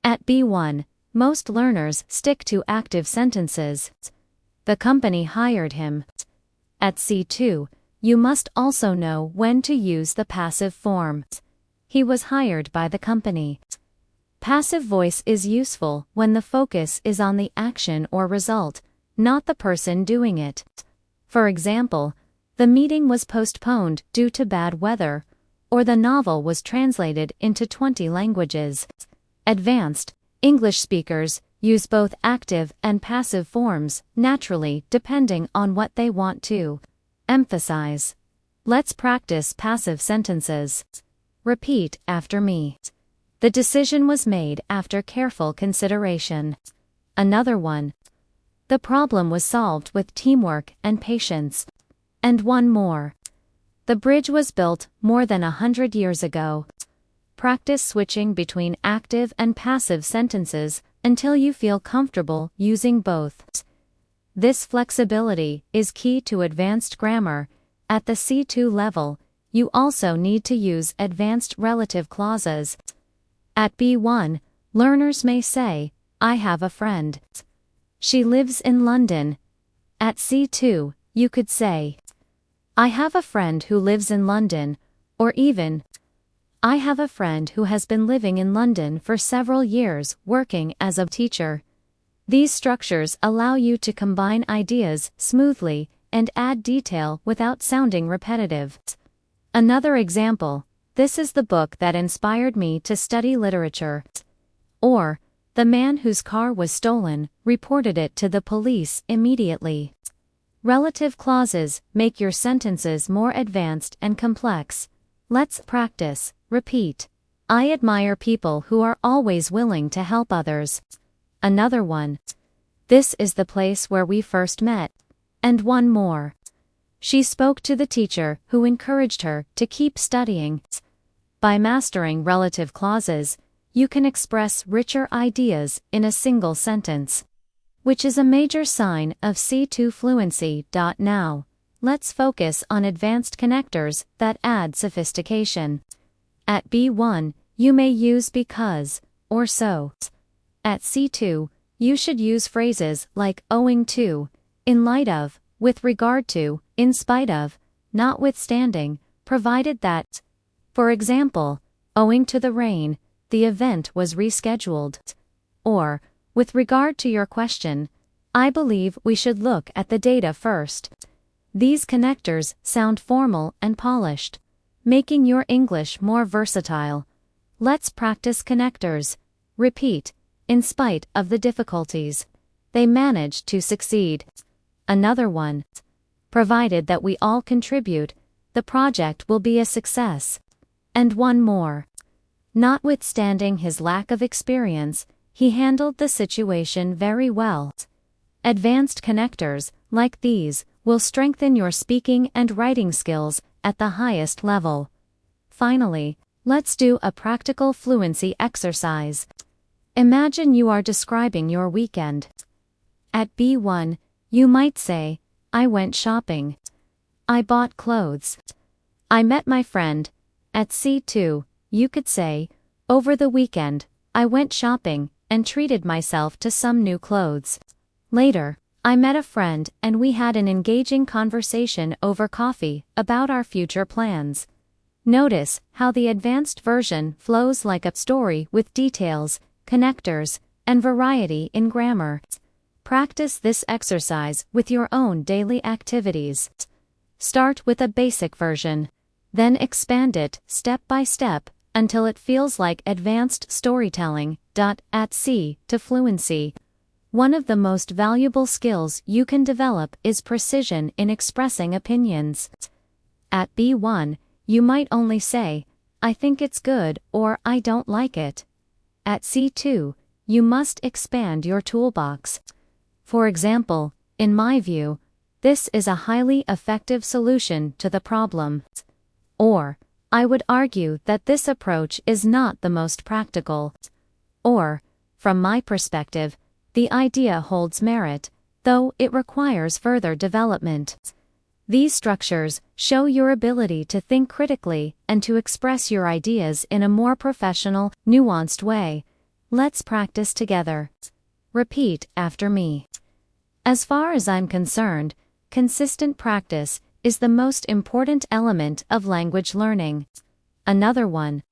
At B1, most learners stick to active sentences. The company hired him. At C2, you must also know when to use the passive form. He was hired by the company. Passive voice is useful when the focus is on the action or result, not the person doing it. For example, the meeting was postponed due to bad weather, or the novel was translated into 20 languages. Advanced English speakers use both active and passive forms naturally depending on what they want to emphasize. Let's practice passive sentences. Repeat after me. The decision was made after careful consideration. Another one. The problem was solved with teamwork and patience. And one more. The bridge was built more than 100 years ago. Practice switching between active and passive sentences until you feel comfortable using both. This flexibility is key to advanced grammar. At the C2 level, you also need to use advanced relative clauses. At B1, learners may say, I have a friend. She lives in London. At C2, you could say, I have a friend who lives in London, or even, I have a friend who has been living in London for several years working as a teacher. These structures allow you to combine ideas smoothly and add detail without sounding repetitive. Another example, this is the book that inspired me to study literature. Or, the man whose car was stolen reported it to the police immediately. Relative clauses make your sentences more advanced and complex. Let's practice. Repeat. I admire people who are always willing to help others. Another one. This is the place where we first met. And one more. She spoke to the teacher who encouraged her to keep studying. By mastering relative clauses, you can express richer ideas in a single sentence, which is a major sign of C2 fluency. Now, let's focus on advanced connectors that add sophistication. At B1, you may use because, or so. At C2, you should use phrases like owing to, in light of, with regard to, in spite of, notwithstanding, provided that. For example, owing to the rain, the event was rescheduled. Or, with regard to your question, I believe we should look at the data first. These connectors sound formal and polished, making your English more versatile. Let's practice connectors. Repeat. In spite of the difficulties, they managed to succeed. Another one. Provided that we all contribute, the project will be a success. And one more. Notwithstanding his lack of experience, he handled the situation very well. Advanced connectors, like these, will strengthen your speaking and writing skills at the highest level. Finally, let's do a practical fluency exercise. Imagine you are describing your weekend. At B1, you might say, I went shopping. I bought clothes. I met my friend. At C2, you could say, over the weekend, I went shopping and treated myself to some new clothes. Later, I met a friend and we had an engaging conversation over coffee about our future plans. Notice how the advanced version flows like a story with details, connectors, and variety in grammar. Practice this exercise with your own daily activities. Start with a basic version, then expand it step by step until it feels like advanced storytelling. At C to fluency. One of the most valuable skills you can develop is precision in expressing opinions. At B1, you might only say, "I think it's good" or "I don't like it." At C2, you must expand your toolbox. For example, in my view, this is a highly effective solution to the problem. Or, I would argue that this approach is not the most practical. Or, from my perspective, the idea holds merit, though it requires further development. These structures show your ability to think critically and to express your ideas in a more professional, nuanced way. Let's practice together. Repeat after me. As far as I'm concerned, consistent practice is the most important element of language learning. Another one.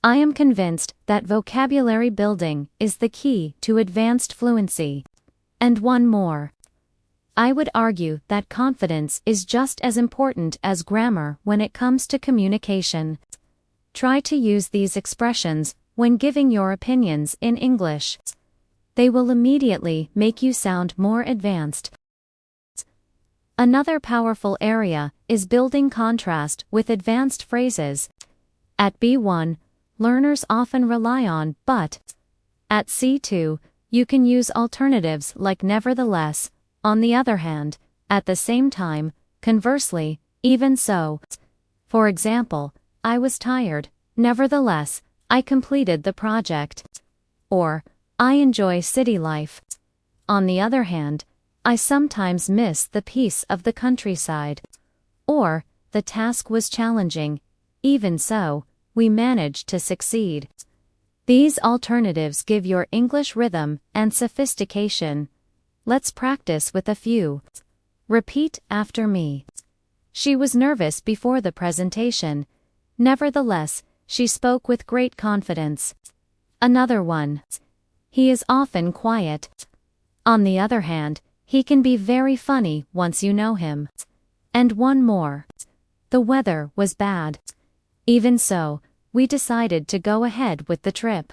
I am convinced that vocabulary building is the key to advanced fluency. And one more. I would argue that confidence is just as important as grammar when it comes to communication. Try to use these expressions when giving your opinions in English. They will immediately make you sound more advanced. Another powerful area is building contrast with advanced phrases. At B1, learners often rely on but. At C2, you can use alternatives like nevertheless, on the other hand, at the same time, conversely, even so. For example, I was tired, nevertheless, I completed the project. Or, I enjoy city life. On the other hand, I sometimes miss the peace of the countryside. Or, the task was challenging. Even so, we managed to succeed. These alternatives give your English rhythm and sophistication. Let's practice with a few. Repeat after me. She was nervous before the presentation. Nevertheless, she spoke with great confidence. Another one. He is often quiet. On the other hand, he can be very funny once you know him. And one more. The weather was bad. Even so, we decided to go ahead with the trip.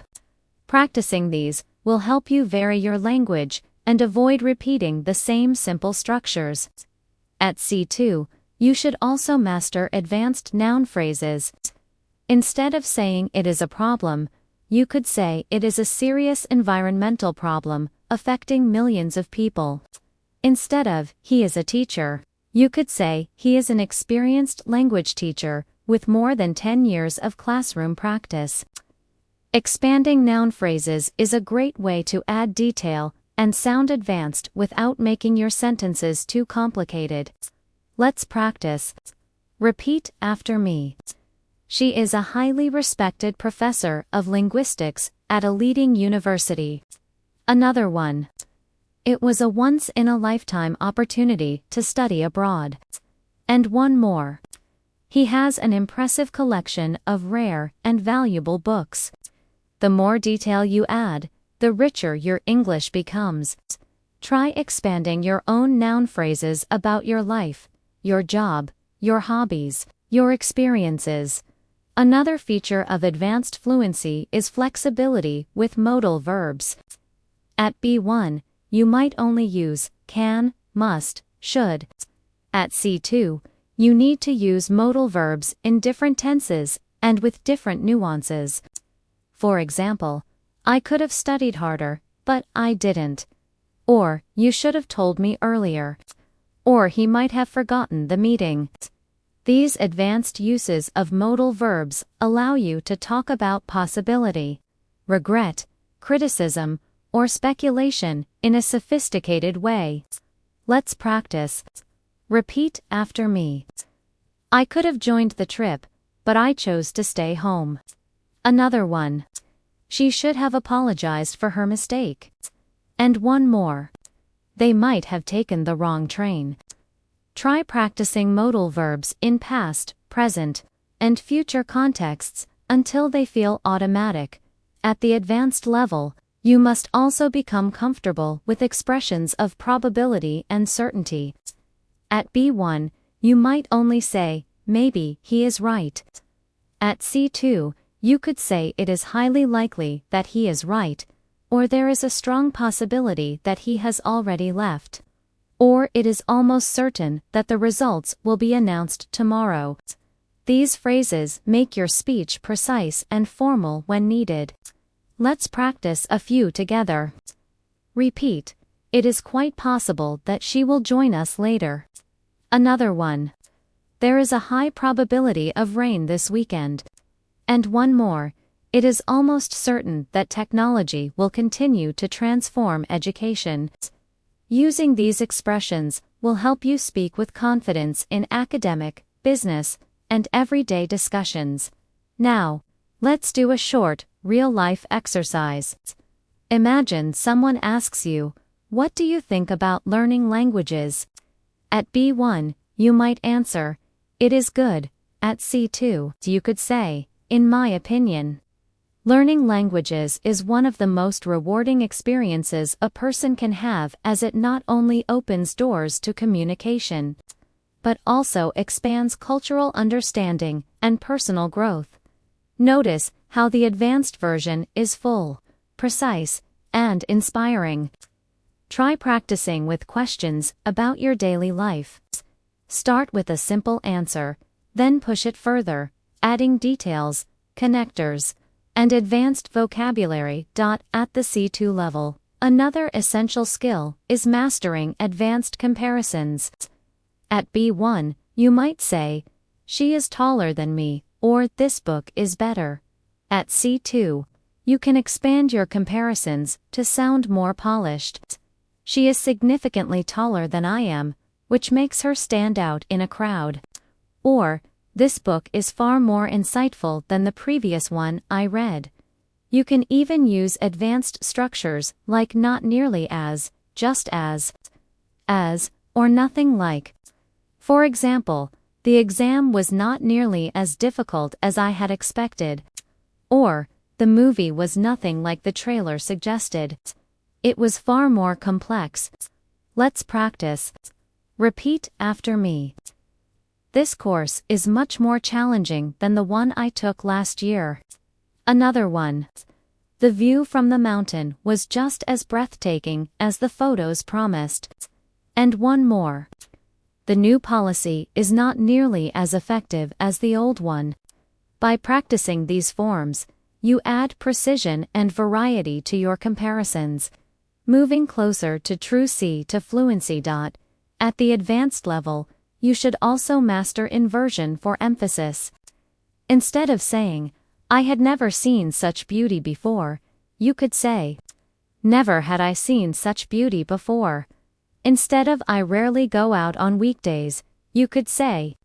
Practicing these will help you vary your language and avoid repeating the same simple structures. At C2, you should also master advanced noun phrases. Instead of saying it is a problem, you could say it is a serious environmental problem affecting millions of people. Instead of he is a teacher, you could say he is an experienced language teacher with more than 10 years of classroom practice. Expanding noun phrases is a great way to add detail and sound advanced without making your sentences too complicated. Let's practice. Repeat after me. She is a highly respected professor of linguistics at a leading university. Another one. It was a once-in-a-lifetime opportunity to study abroad. And one more. He has an impressive collection of rare and valuable books. The more detail you add, the richer your English becomes. Try expanding your own noun phrases about your life, your job, your hobbies, your experiences. Another feature of advanced fluency is flexibility with modal verbs. At B1, you might only use can, must, should. At C2, you need to use modal verbs in different tenses and with different nuances. For example, I could have studied harder, but I didn't. Or, you should have told me earlier. Or he might have forgotten the meeting. These advanced uses of modal verbs allow you to talk about possibility, regret, criticism, or speculation in a sophisticated way. Let's practice. Repeat after me. I could have joined the trip, but I chose to stay home. Another one. She should have apologized for her mistake. And one more. They might have taken the wrong train. Try practicing modal verbs in past, present, and future contexts until they feel automatic, At the advanced level, you must also become comfortable with expressions of probability and certainty. At B1, you might only say, maybe he is right. At C2, you could say it is highly likely that he is right, or there is a strong possibility that he has already left, or it is almost certain that the results will be announced tomorrow. These phrases make your speech precise and formal when needed. Let's practice a few together. Repeat. It is quite possible that she will join us later. Another one. There is a high probability of rain this weekend. And one more. It is almost certain that technology will continue to transform education. Using these expressions will help you speak with confidence in academic, business, and everyday discussions. Now, let's do a short, real-life exercise. Imagine someone asks you, "What do you think about learning languages?" At B1, you might answer, "It is good." At C2, you could say, "In my opinion." Learning languages is one of the most rewarding experiences a person can have, as it not only opens doors to communication, but also expands cultural understanding and personal growth. Notice how the advanced version is full, precise, and inspiring. Try practicing with questions about your daily life. Start with a simple answer, then push it further, adding details, connectors, and advanced vocabulary. At the C2 level, another essential skill is mastering advanced comparisons. At B1, you might say, "She is taller than me," or "This book is better." At C2, you can expand your comparisons to sound more polished. "She is significantly taller than I am, which makes her stand out in a crowd." Or, "This book is far more insightful than the previous one I read." You can even use advanced structures like not nearly as, just as, or nothing like. For example, "The exam was not nearly as difficult as I had expected." Or, "The movie was nothing like the trailer suggested. It was far more complex." Let's practice. Repeat after me. "This course is much more challenging than the one I took last year." Another one. "The view from the mountain was just as breathtaking as the photos promised." And one more. "The new policy is not nearly as effective as the old one." By practicing these forms, you add precision and variety to your comparisons, moving closer to true C2 fluency. At the advanced level, you should also master inversion for emphasis. Instead of saying, "I had never seen such beauty before," you could say, "Never had I seen such beauty before." Instead of "I rarely go out on weekdays," you could say,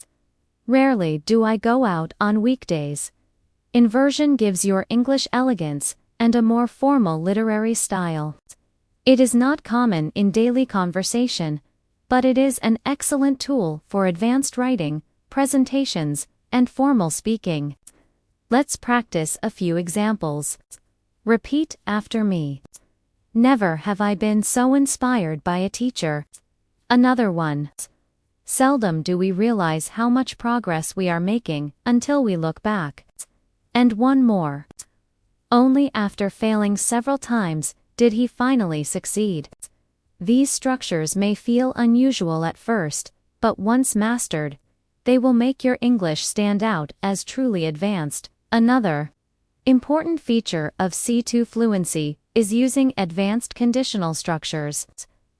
"Rarely do I go out on weekdays." Inversion gives your English elegance and a more formal literary style. It is not common in daily conversation, but it is an excellent tool for advanced writing, presentations, and formal speaking. Let's practice a few examples. Repeat after me. "Never have I been so inspired by a teacher." Another one. "Seldom do we realize how much progress we are making until we look back." And one more. "Only after failing several times did he finally succeed." These structures may feel unusual at first, but once mastered, they will make your English stand out as truly advanced. Another important feature of C2 fluency is using advanced conditional structures.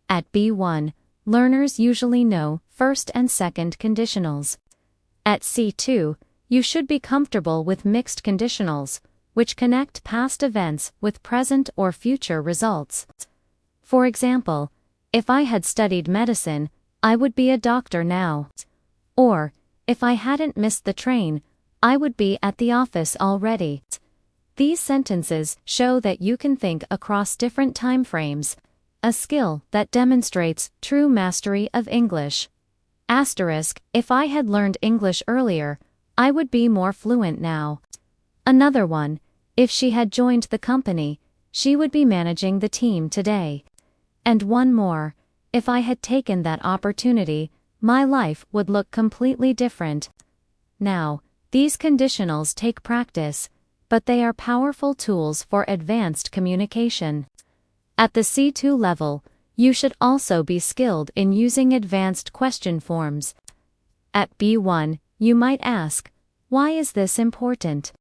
At B1, learners usually know first and second conditionals. At C2, you should be comfortable with mixed conditionals, which connect past events with present or future results. For example, "If I had studied medicine, I would be a doctor now." Or, "If I hadn't missed the train, I would be at the office already." These sentences show that you can think across different time frames, a skill that demonstrates true mastery of English. Asterisk, "If I had learned English earlier, I would be more fluent now." Another one. If she had joined the company, she would be managing the team today. And one more, if I had taken that opportunity, my life would look completely different. Now, these conditionals take practice, but they are powerful tools for advanced communication. At the C2 level, you should also be skilled in using advanced question forms. At B1, you might ask, why is this important?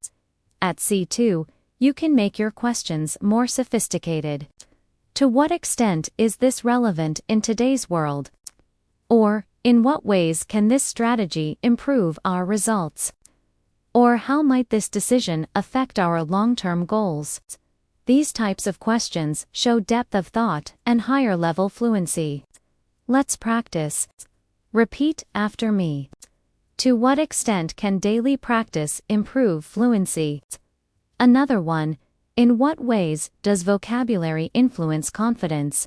At C2, you can make your questions more sophisticated. To what extent is this relevant in today's world? Or, in what ways can this strategy improve our results? Or how might this decision affect our long-term goals? These types of questions show depth of thought and higher level fluency. Let's practice. Repeat after me. To what extent can daily practice improve fluency? Another one, in what ways does vocabulary influence confidence?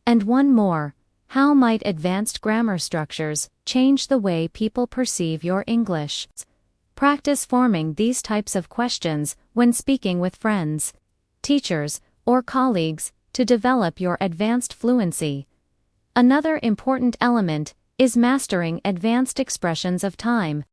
And one more, how might advanced grammar structures change the way people perceive your English? Practice forming these types of questions when speaking with friends, teachers, or colleagues to develop your advanced fluency. Another important element is mastering advanced expressions of time.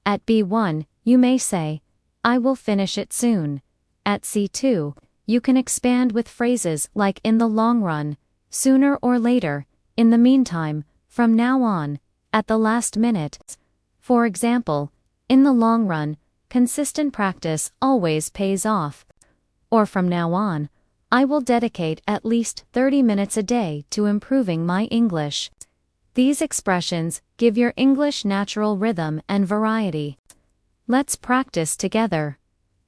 At B1, you may say, I will finish it soon. At C2, you can expand with phrases like in the long run, sooner or later, in the meantime, from now on, at the last minute. For example, in the long run, consistent practice always pays off. Or from now on, I will dedicate at least 30 minutes a day to improving my English. These expressions give your English natural rhythm and variety. Let's practice together.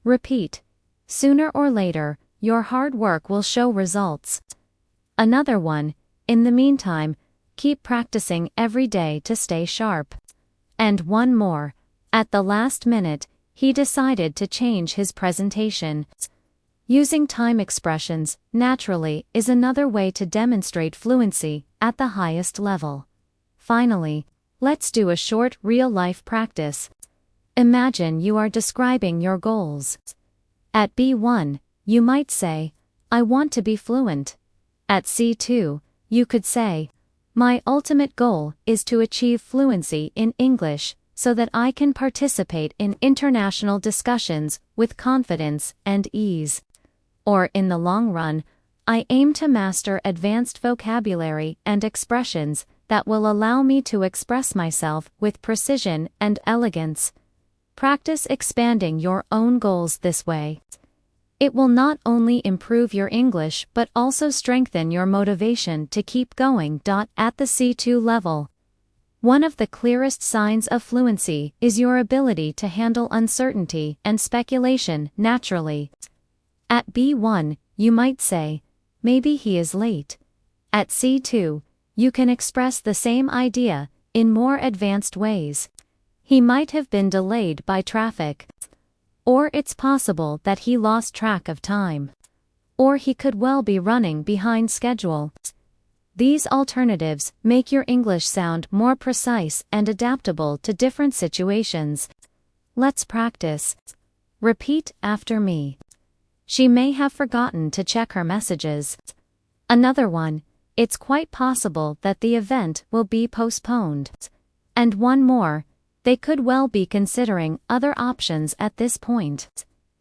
Repeat. Sooner or later, your hard work will show results. Another one, in the meantime, keep practicing every day to stay sharp. And one more, at the last minute, he decided to change his presentation. Using time expressions naturally is another way to demonstrate fluency at the highest level. Finally, let's do a short real-life practice. Imagine you are describing your goals. At B1, you might say, I want to be fluent. At C2, you could say, my ultimate goal is to achieve fluency in English so that I can participate in international discussions with confidence and ease. Or in the long run, I aim to master advanced vocabulary and expressions that will allow me to express myself with precision and elegance. Practice expanding your own goals this way. It will not only improve your English but also strengthen your motivation to keep going. At the C2 level, one of the clearest signs of fluency is your ability to handle uncertainty and speculation naturally. At B1, you might say, maybe he is late. At C2, you can express the same idea in more advanced ways. He might have been delayed by traffic. Or it's possible that he lost track of time. Or he could well be running behind schedule. These alternatives make your English sound more precise and adaptable to different situations. Let's practice. Repeat after me. She may have forgotten to check her messages. Another one, it's quite possible that the event will be postponed. And one more, they could well be considering other options at this point.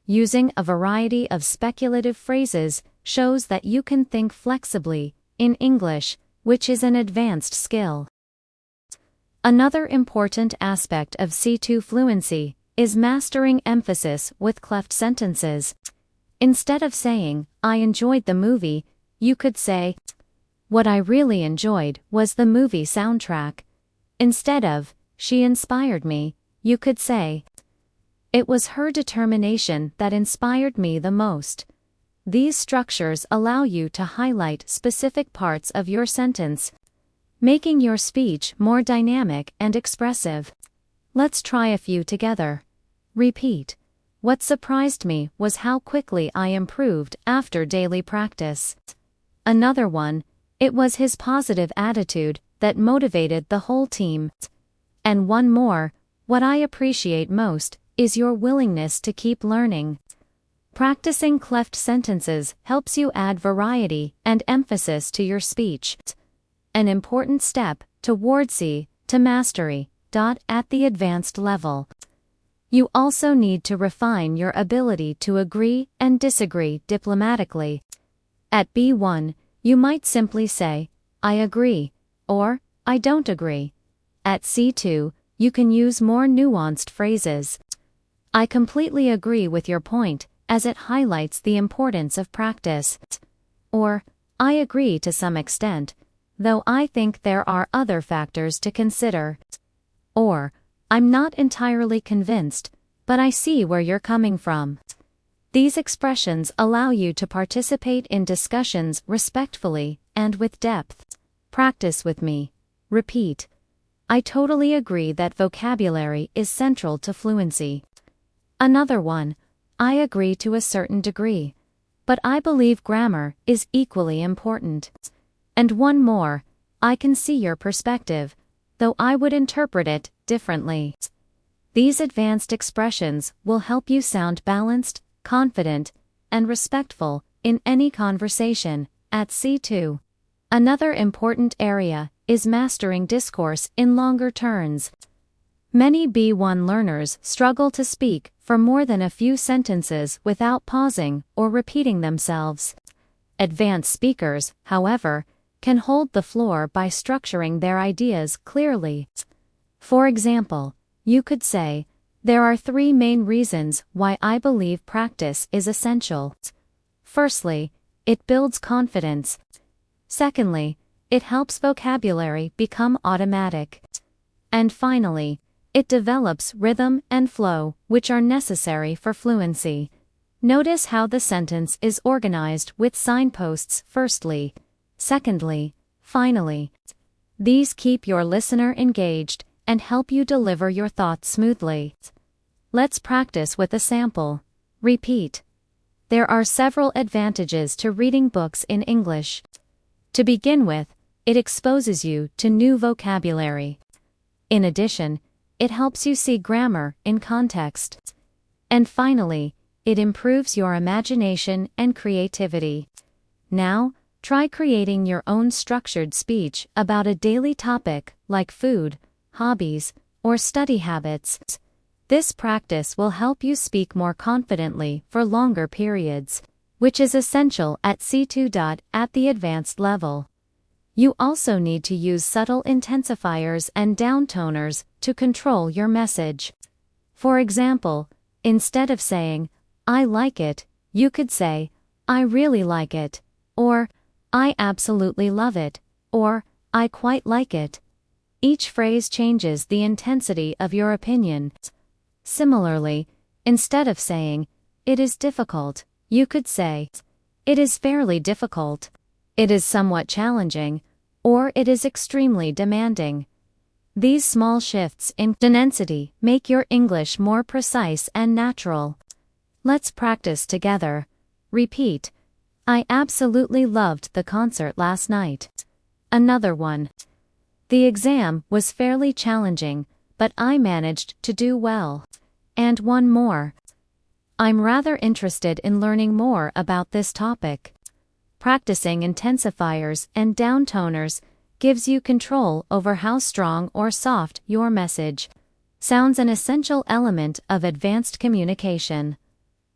Using a variety of speculative phrases shows that you can think flexibly in English, which is an advanced skill. Another important aspect of C2 fluency is mastering emphasis with cleft sentences. Instead of saying, I enjoyed the movie, you could say, what I really enjoyed was the movie soundtrack. Instead of, she inspired me, you could say, it was her determination that inspired me the most. These structures allow you to highlight specific parts of your sentence, making your speech more dynamic and expressive. Let's try a few together. Repeat. What surprised me was how quickly I improved after daily practice. Another one, it was his positive attitude that motivated the whole team. And one more, what I appreciate most is your willingness to keep learning. Practicing cleft sentences helps you add variety and emphasis to your speech. An important step towards to mastery. At the advanced level. You also need to refine your ability to agree and disagree diplomatically. At B1, you might simply say, I agree, or I don't agree. At C2, you can use more nuanced phrases. I completely agree with your point, as it highlights the importance of practice. Or, I agree to some extent, though I think there are other factors to consider. Or, I'm not entirely convinced, but I see where you're coming from. These expressions allow you to participate in discussions respectfully and with depth. Practice with me. Repeat. I totally agree that vocabulary is central to fluency. Another one. I agree to a certain degree, but I believe grammar is equally important. And one more. I can see your perspective, though I would interpret it differently. These advanced expressions will help you sound balanced, confident, and respectful in any conversation. At C2. Another important area is mastering discourse in longer turns. Many B1 learners struggle to speak for more than a few sentences without pausing or repeating themselves. Advanced speakers, however, can hold the floor by structuring their ideas clearly. For example, you could say, there are 3 main reasons why I believe practice is essential. Firstly, it builds confidence. Secondly, it helps vocabulary become automatic. And finally, it develops rhythm and flow, which are necessary for fluency. Notice how the sentence is organized with signposts firstly, secondly, finally. These keep your listener engaged and help you deliver your thoughts smoothly. Let's practice with a sample. Repeat. There are several advantages to reading books in English. To begin with, it exposes you to new vocabulary. In addition, it helps you see grammar in context. And finally, it improves your imagination and creativity. Now, try creating your own structured speech about a daily topic like food, hobbies, or study habits. This practice will help you speak more confidently for longer periods, which is essential at C2. At the advanced level. You also need to use subtle intensifiers and downtoners to control your message. For example, instead of saying, I like it, you could say, I really like it, or, I absolutely love it, or, I quite like it. Each phrase changes the intensity of your opinion. Similarly, instead of saying, it is difficult, you could say, it is fairly difficult, it is somewhat challenging, or it is extremely demanding. These small shifts in density make your English more precise and natural. Let's practice together. Repeat. I absolutely loved the concert last night. Another one. The exam was fairly challenging, but I managed to do well. And one more. I'm rather interested in learning more about this topic. Practicing intensifiers and downtoners gives you control over how strong or soft your message sounds, an essential element of advanced communication.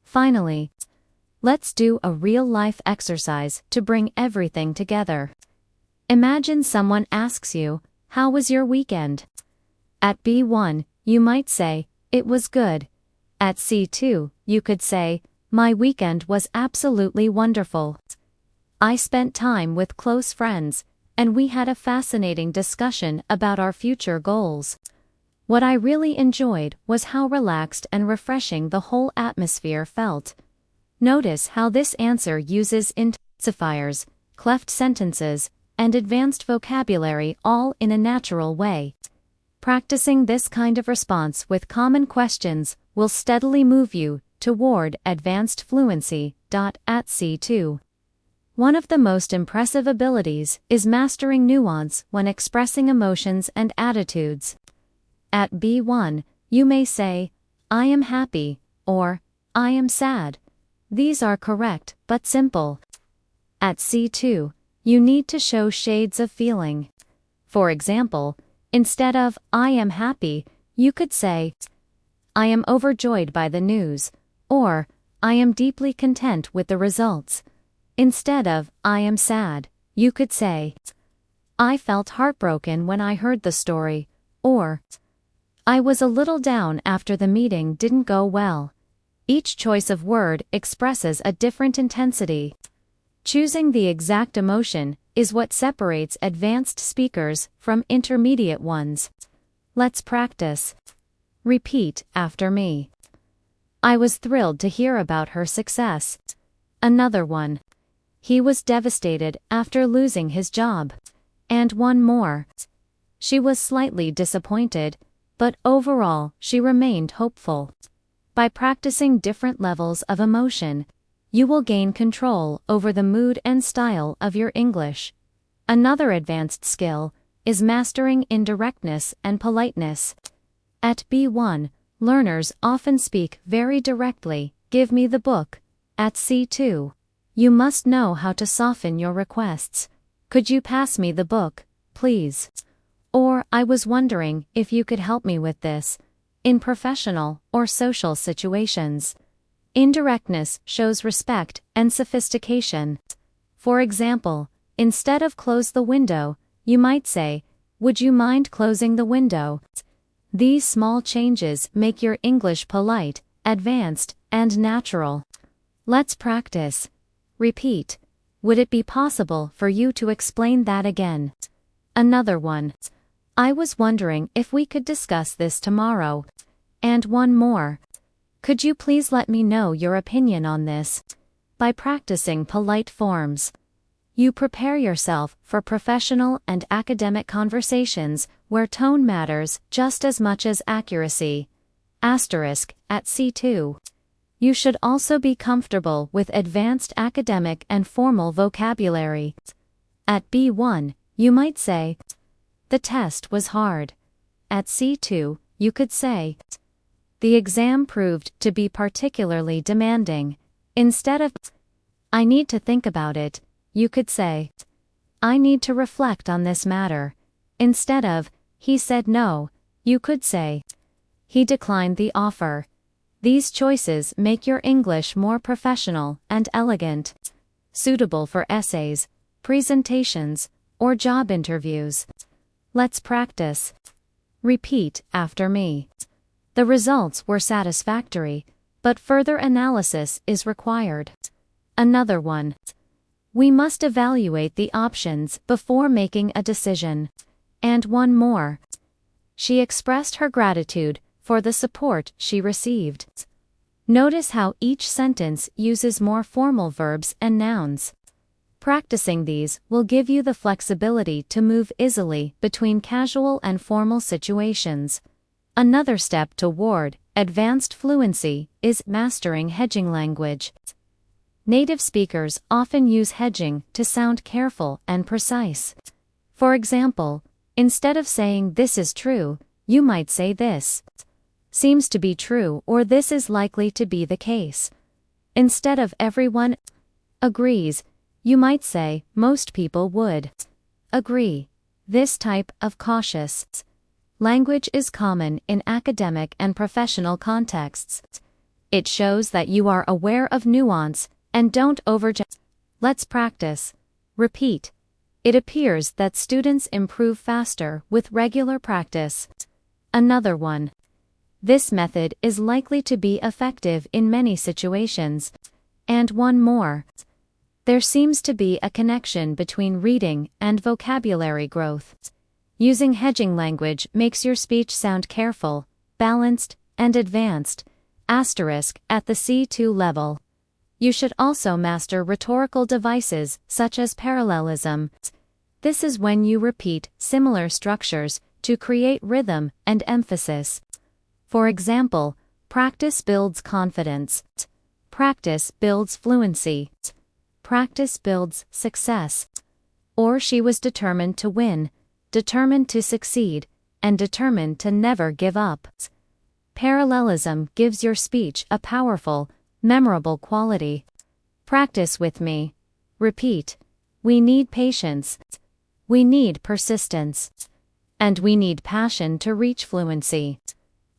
Finally, let's do a real-life exercise to bring everything together. Imagine someone asks you, how was your weekend? At B1, you might say, it was good. At C2, you could say, my weekend was absolutely wonderful. I spent time with close friends, and we had a fascinating discussion about our future goals. What I really enjoyed was how relaxed and refreshing the whole atmosphere felt. Notice how this answer uses intensifiers, cleft sentences, and advanced vocabulary all in a natural way. Practicing this kind of response with common questions will steadily move you toward advanced fluency. At C2. One of the most impressive abilities is mastering nuance when expressing emotions and attitudes. At B1, you may say, I am happy, or I am sad. These are correct, but simple. At C2, you need to show shades of feeling. For example, instead of I am happy, you could say I am overjoyed by the news, or I am deeply content with the results. Instead of I am sad, you could say I felt heartbroken when I heard the story, or I was a little down after the meeting didn't go well. Each choice of word expresses a different intensity. Choosing the exact emotion is what separates advanced speakers from intermediate ones. Let's practice. Repeat after me. I was thrilled to hear about her success. Another one. He was devastated after losing his job. And one more. She was slightly disappointed, but overall she remained hopeful. By practicing different levels of emotion, you will gain control over the mood and style of your English. Another advanced skill is mastering indirectness and politeness. At B1, learners often speak very directly, "Give me the book." At C2, you must know how to soften your requests. "Could you pass me the book, please?" Or, "I was wondering if you could help me with this," in professional or social situations. Indirectness shows respect and sophistication. For example, instead of "close the window," you might say, "Would you mind closing the window?" These small changes make your English polite, advanced, and natural. Let's practice. Repeat. Would it be possible for you to explain that again? Another one. I was wondering if we could discuss this tomorrow. And one more. Could you please let me know your opinion on this? By practicing polite forms, you prepare yourself for professional and academic conversations where tone matters just as much as accuracy. Asterisk, at C2. You should also be comfortable with advanced academic and formal vocabulary. At B1, you might say, "The test was hard." At C2, you could say, "The exam proved to be particularly demanding." Instead of, "I need to think about it," you could say, "I need to reflect on this matter." Instead of, "He said no," you could say, "He declined the offer." These choices make your English more professional and elegant, suitable for essays, presentations, or job interviews. Let's practice. Repeat after me. The results were satisfactory, but further analysis is required. Another one. We must evaluate the options before making a decision. And one more. She expressed her gratitude for the support she received. Notice how each sentence uses more formal verbs and nouns. Practicing these will give you the flexibility to move easily between casual and formal situations. Another step toward advanced fluency is mastering hedging language. Native speakers often use hedging to sound careful and precise. For example, instead of saying "this is true," you might say "this seems to be true," or "this is likely to be the case." Instead of "everyone agrees," you might say "most people would agree." This type of cautious language is common in academic and professional contexts. It shows that you are aware of nuance and don't overgeneralize. Let's practice. Repeat. It appears that students improve faster with regular practice. Another one. This method is likely to be effective in many situations. And one more. There seems to be a connection between reading and vocabulary growth. Using hedging language makes your speech sound careful, balanced, and advanced. Asterisk at the C2 level. You should also master rhetorical devices such as parallelism. This is when you repeat similar structures to create rhythm and emphasis. For example, practice builds confidence. Practice builds fluency. Practice builds success. Or she was determined to win, determined to succeed, and determined to never give up. Parallelism gives your speech a powerful, Memorable quality. Practice with me. Repeat. We need patience. We need persistence. And we need passion to reach fluency.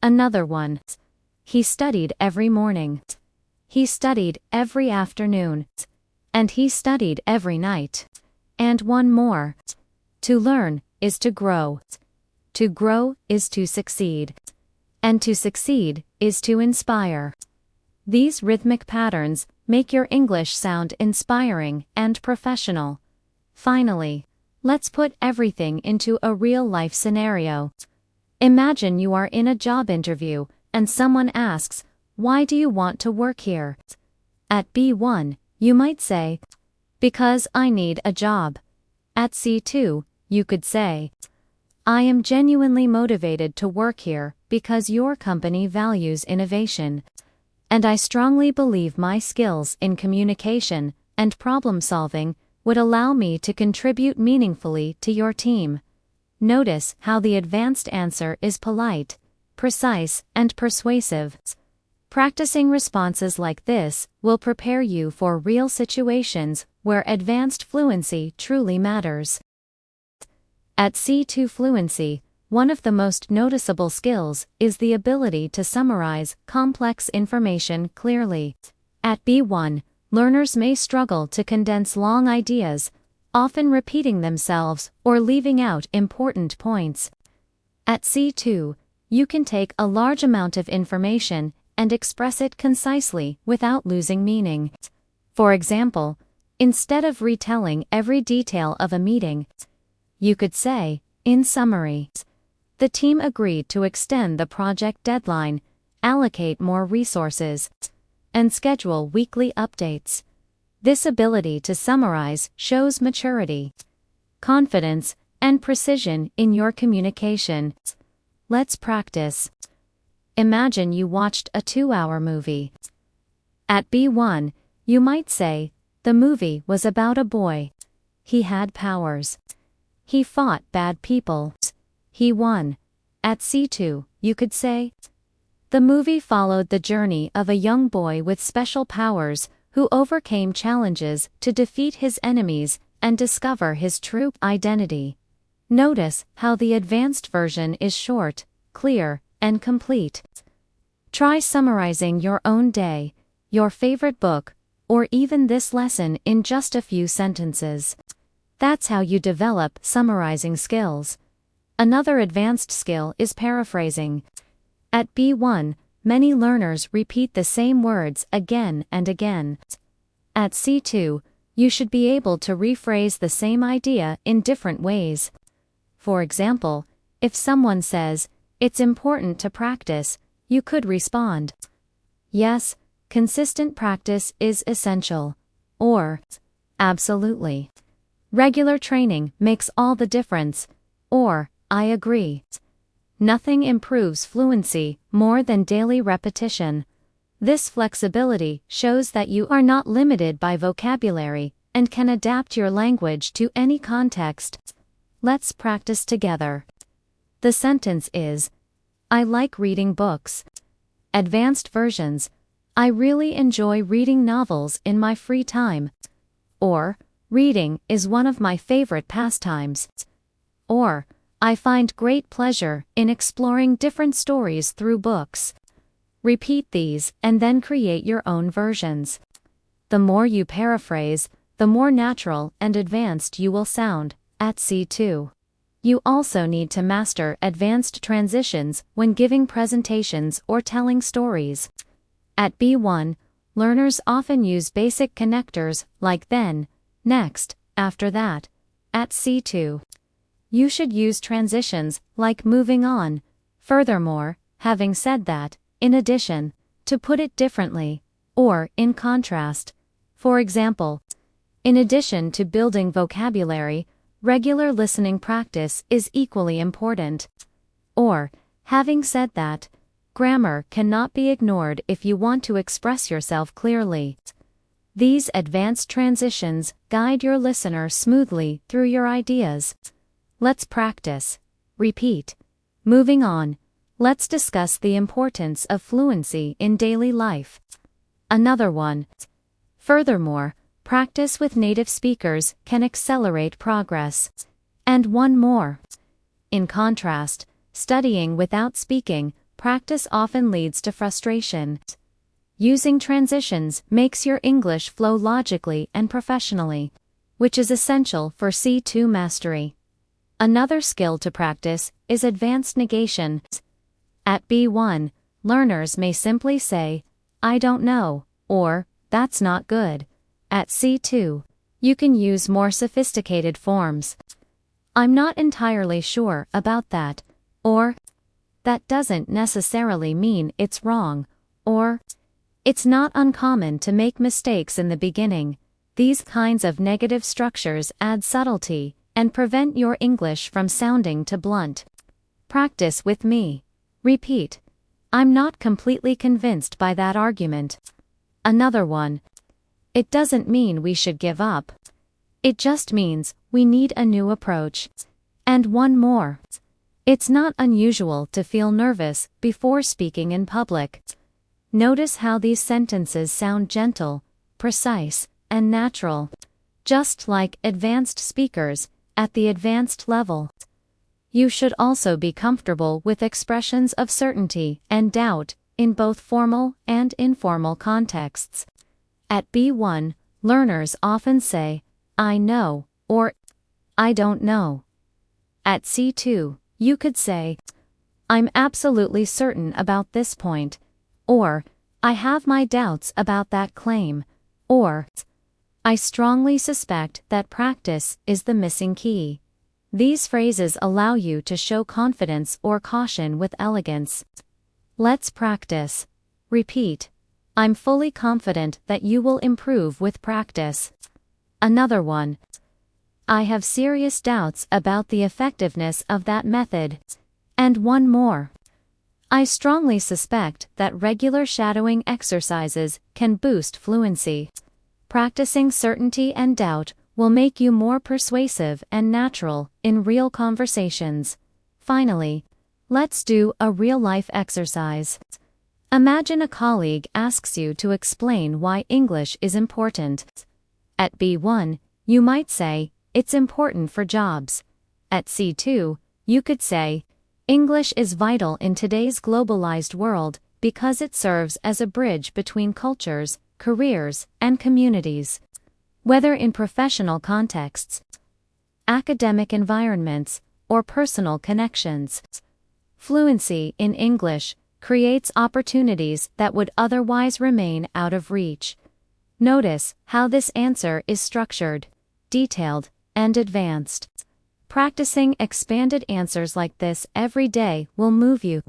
Another one. He studied every morning. He studied every afternoon. And he studied every night. And one more. To learn is to grow. To grow is to succeed. And to succeed is to inspire. These rhythmic patterns make your English sound inspiring and professional. Finally, let's put everything into a real-life scenario. Imagine you are in a job interview and someone asks, "Why do you want to work here?" At B1, you might say, "Because I need a job." At C2, you could say, "I am genuinely motivated to work here because your company values innovation. And I strongly believe my skills in communication and problem solving would allow me to contribute meaningfully to your team." Notice how the advanced answer is polite, precise, and persuasive. Practicing responses like this will prepare you for real situations where advanced fluency truly matters. At C2 fluency, one of the most noticeable skills is the ability to summarize complex information clearly. At B1, learners may struggle to condense long ideas, often repeating themselves or leaving out important points. At C2, you can take a large amount of information and express it concisely without losing meaning. For example, instead of retelling every detail of a meeting, you could say, in summary, the team agreed to extend the project deadline, allocate more resources, and schedule weekly updates. This ability to summarize shows maturity, confidence, and precision in your communication. Let's practice. Imagine you watched a 2-hour movie. At B1, you might say, "The movie was about a boy. He had powers. He fought bad people. He won." At C2, you could say, "The movie followed the journey of a young boy with special powers who overcame challenges to defeat his enemies and discover his true identity." Notice how the advanced version is short, clear, and complete. Try summarizing your own day, your favorite book, or even this lesson in just a few sentences. That's how you develop summarizing skills. Another advanced skill is paraphrasing. At B1, many learners repeat the same words again and again. At C2, you should be able to rephrase the same idea in different ways. For example, if someone says, "It's important to practice," you could respond, "Yes, consistent practice is essential," or "Absolutely. Regular training makes all the difference," or "I agree." Nothing improves fluency more than daily repetition. This flexibility shows that you are not limited by vocabulary and can adapt your language to any context. Let's practice together. The sentence is, "I like reading books." Advanced versions, "I really enjoy reading novels in my free time." Or, "Reading is one of my favorite pastimes." Or, "I find great pleasure in exploring different stories through books." Repeat these and then create your own versions. The more you paraphrase, the more natural and advanced you will sound. At C2, you also need to master advanced transitions when giving presentations or telling stories. At B1, learners often use basic connectors like then, next, after that. At C2, you should use transitions like moving on, furthermore, having said that, in addition, to put it differently, or in contrast. For example, in addition to building vocabulary, regular listening practice is equally important. Or, having said that, grammar cannot be ignored if you want to express yourself clearly. These advanced transitions guide your listener smoothly through your ideas. Let's practice. Repeat. Moving on, let's discuss the importance of fluency in daily life. Another one. Furthermore, practice with native speakers can accelerate progress. And one more. In contrast, studying without speaking, practice often leads to frustration. Using transitions makes your English flow logically and professionally, which is essential for C2 mastery. Another skill to practice is advanced negation. At B1, learners may simply say, "I don't know," or "That's not good." At C2, you can use more sophisticated forms. "I'm not entirely sure about that," or "That doesn't necessarily mean it's wrong," or "It's not uncommon to make mistakes in the beginning." These kinds of negative structures add subtlety and prevent your English from sounding too blunt. Practice with me. Repeat. "I'm not completely convinced by that argument." Another one. "It doesn't mean we should give up. It just means we need a new approach." And one more. "It's not unusual to feel nervous before speaking in public." Notice how these sentences sound gentle, precise, and natural, just like advanced speakers at the advanced level. You should also be comfortable with expressions of certainty and doubt in both formal and informal contexts. At B1, learners often say, "I know," or "I don't know." At C2, you could say, "I'm absolutely certain about this point," or "I have my doubts about that claim," or "I strongly suspect that practice is the missing key." These phrases allow you to show confidence or caution with elegance. Let's practice. Repeat. "I'm fully confident that you will improve with practice." Another one. "I have serious doubts about the effectiveness of that method." And one more. "I strongly suspect that regular shadowing exercises can boost fluency." Practicing certainty and doubt will make you more persuasive and natural in real conversations. Finally, let's do a real-life exercise. Imagine a colleague asks you to explain why English is important. At B1, you might say, "It's important for jobs." At C2, you could say, "English is vital in today's globalized world because it serves as a bridge between cultures, careers, and communities." Whether in professional contexts, academic environments, or personal connections, fluency in English creates opportunities that would otherwise remain out of reach. Notice how this answer is structured, detailed, and advanced. Practicing expanded answers like this every day will move you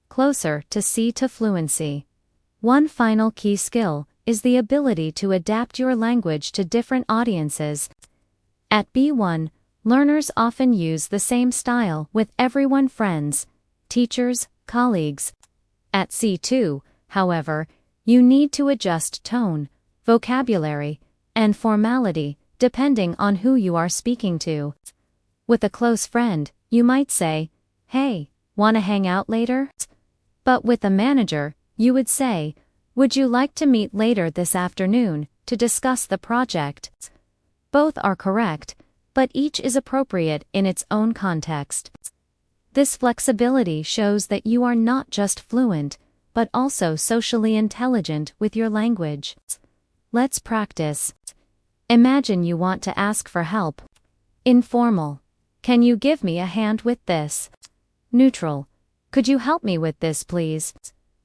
closer to C2 fluency. One final key skill is the ability to adapt your language to different audiences. At B1, learners often use the same style with everyone: friends, teachers, colleagues. At C2, however, you need to adjust tone, vocabulary, and formality depending on who you are speaking to. With a close friend, you might say, "Hey, wanna hang out later?" But with a manager, you would say, "Would you like to meet later this afternoon to discuss the project?" Both are correct, but each is appropriate in its own context. This flexibility shows that you are not just fluent, but also socially intelligent with your language. Let's practice. Imagine you want to ask for help. Informal. "Can you give me a hand with this?" Neutral. "Could you help me with this, please?"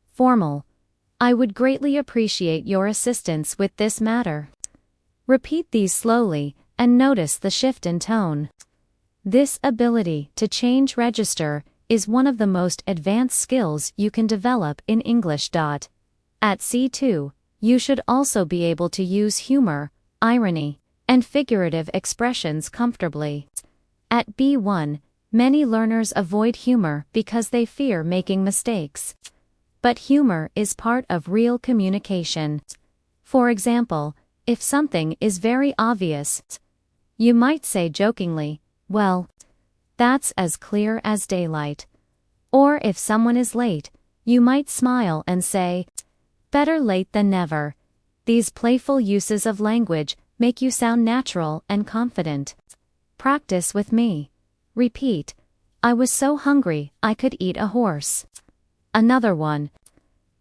Formal. "I would greatly appreciate your assistance with this matter." Repeat these slowly and notice the shift in tone. This ability to change register is one of the most advanced skills you can develop in English. At C2, you should also be able to use humor, irony, and figurative expressions comfortably. At B1, many learners avoid humor because they fear making mistakes. But humor is part of real communication. For example, if something is very obvious, you might say jokingly, "Well, that's as clear as daylight." Or if someone is late, you might smile and say, Better late than never. These playful uses of language make you sound natural and confident. Practice with me. Repeat. I was so hungry I could eat a horse. Another one.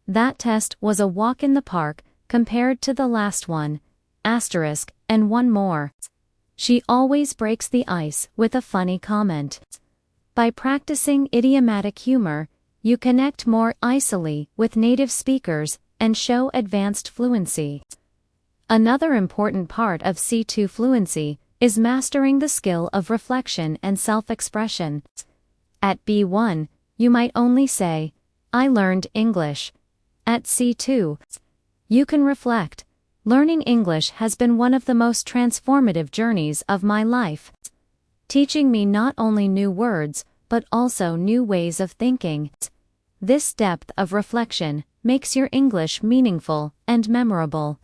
That test was a walk in the park compared to the last one. Asterisk, and one more. She always breaks the ice with a funny comment. By practicing idiomatic humor, you connect more easily with native speakers and show advanced fluency. Another important part of C2 fluency is mastering the skill of reflection and self-expression. At B1, you might only say, I learned English. At C2, you can reflect. Learning English has been one of the most transformative journeys of my life, teaching me not only new words, but also new ways of thinking. This depth of reflection makes your English meaningful and memorable.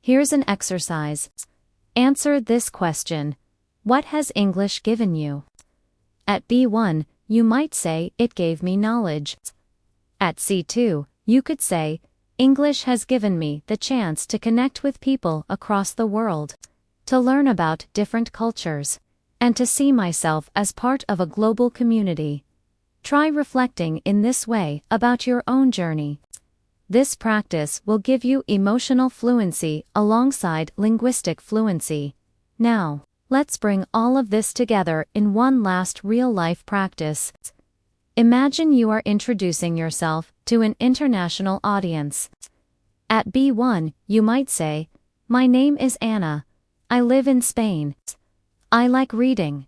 Here's an exercise. Answer this question. What has English given you? At B1, you might say, it gave me knowledge. At C2, you could say, English has given me the chance to connect with people across the world, to learn about different cultures, and to see myself as part of a global community. Try reflecting in this way about your own journey. This practice will give you emotional fluency alongside linguistic fluency. Now, let's bring all of this together in one last real-life practice. Imagine you are introducing yourself to an international audience. At B1, you might say, My name is Anna. I live in Spain. I like reading.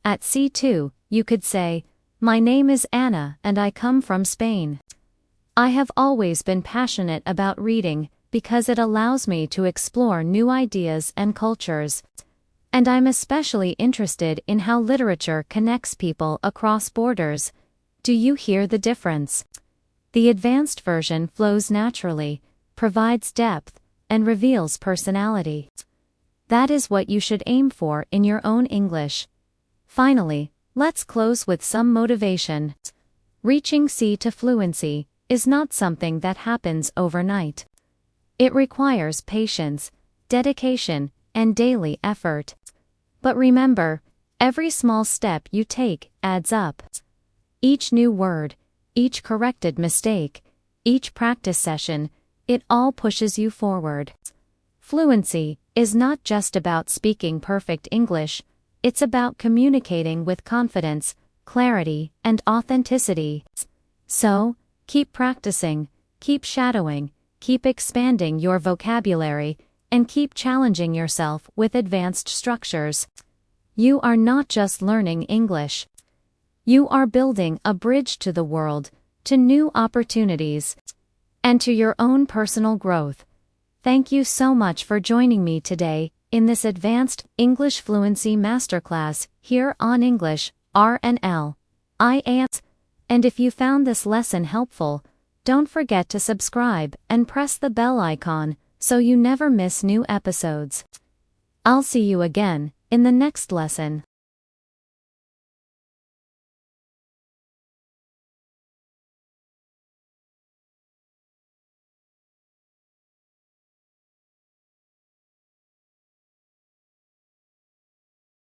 At C2, you could say, My name is Anna and I come from Spain. I have always been passionate about reading because it allows me to explore new ideas and cultures. And I'm especially interested in how literature connects people across borders. Do you hear the difference? The advanced version flows naturally, provides depth, and reveals personality. That is what you should aim for in your own English. Finally, let's close with some motivation. Reaching C2 fluency is not something that happens overnight. It requires patience, dedication, and daily effort. But remember, every small step you take adds up. Each new word, each corrected mistake, each practice session, it all pushes you forward. Fluency is not just about speaking perfect English, it's about communicating with confidence, clarity, and authenticity. So, keep practicing, keep shadowing, keep expanding your vocabulary, and keep challenging yourself with advanced structures. You are not just learning English. You are building a bridge to the world, to new opportunities, and to your own personal growth. Thank you so much for joining me today in this advanced English fluency masterclass here on English R&L. And if you found this lesson helpful, don't forget to subscribe and press the bell icon so you never miss new episodes. I'll see you again in the next lesson.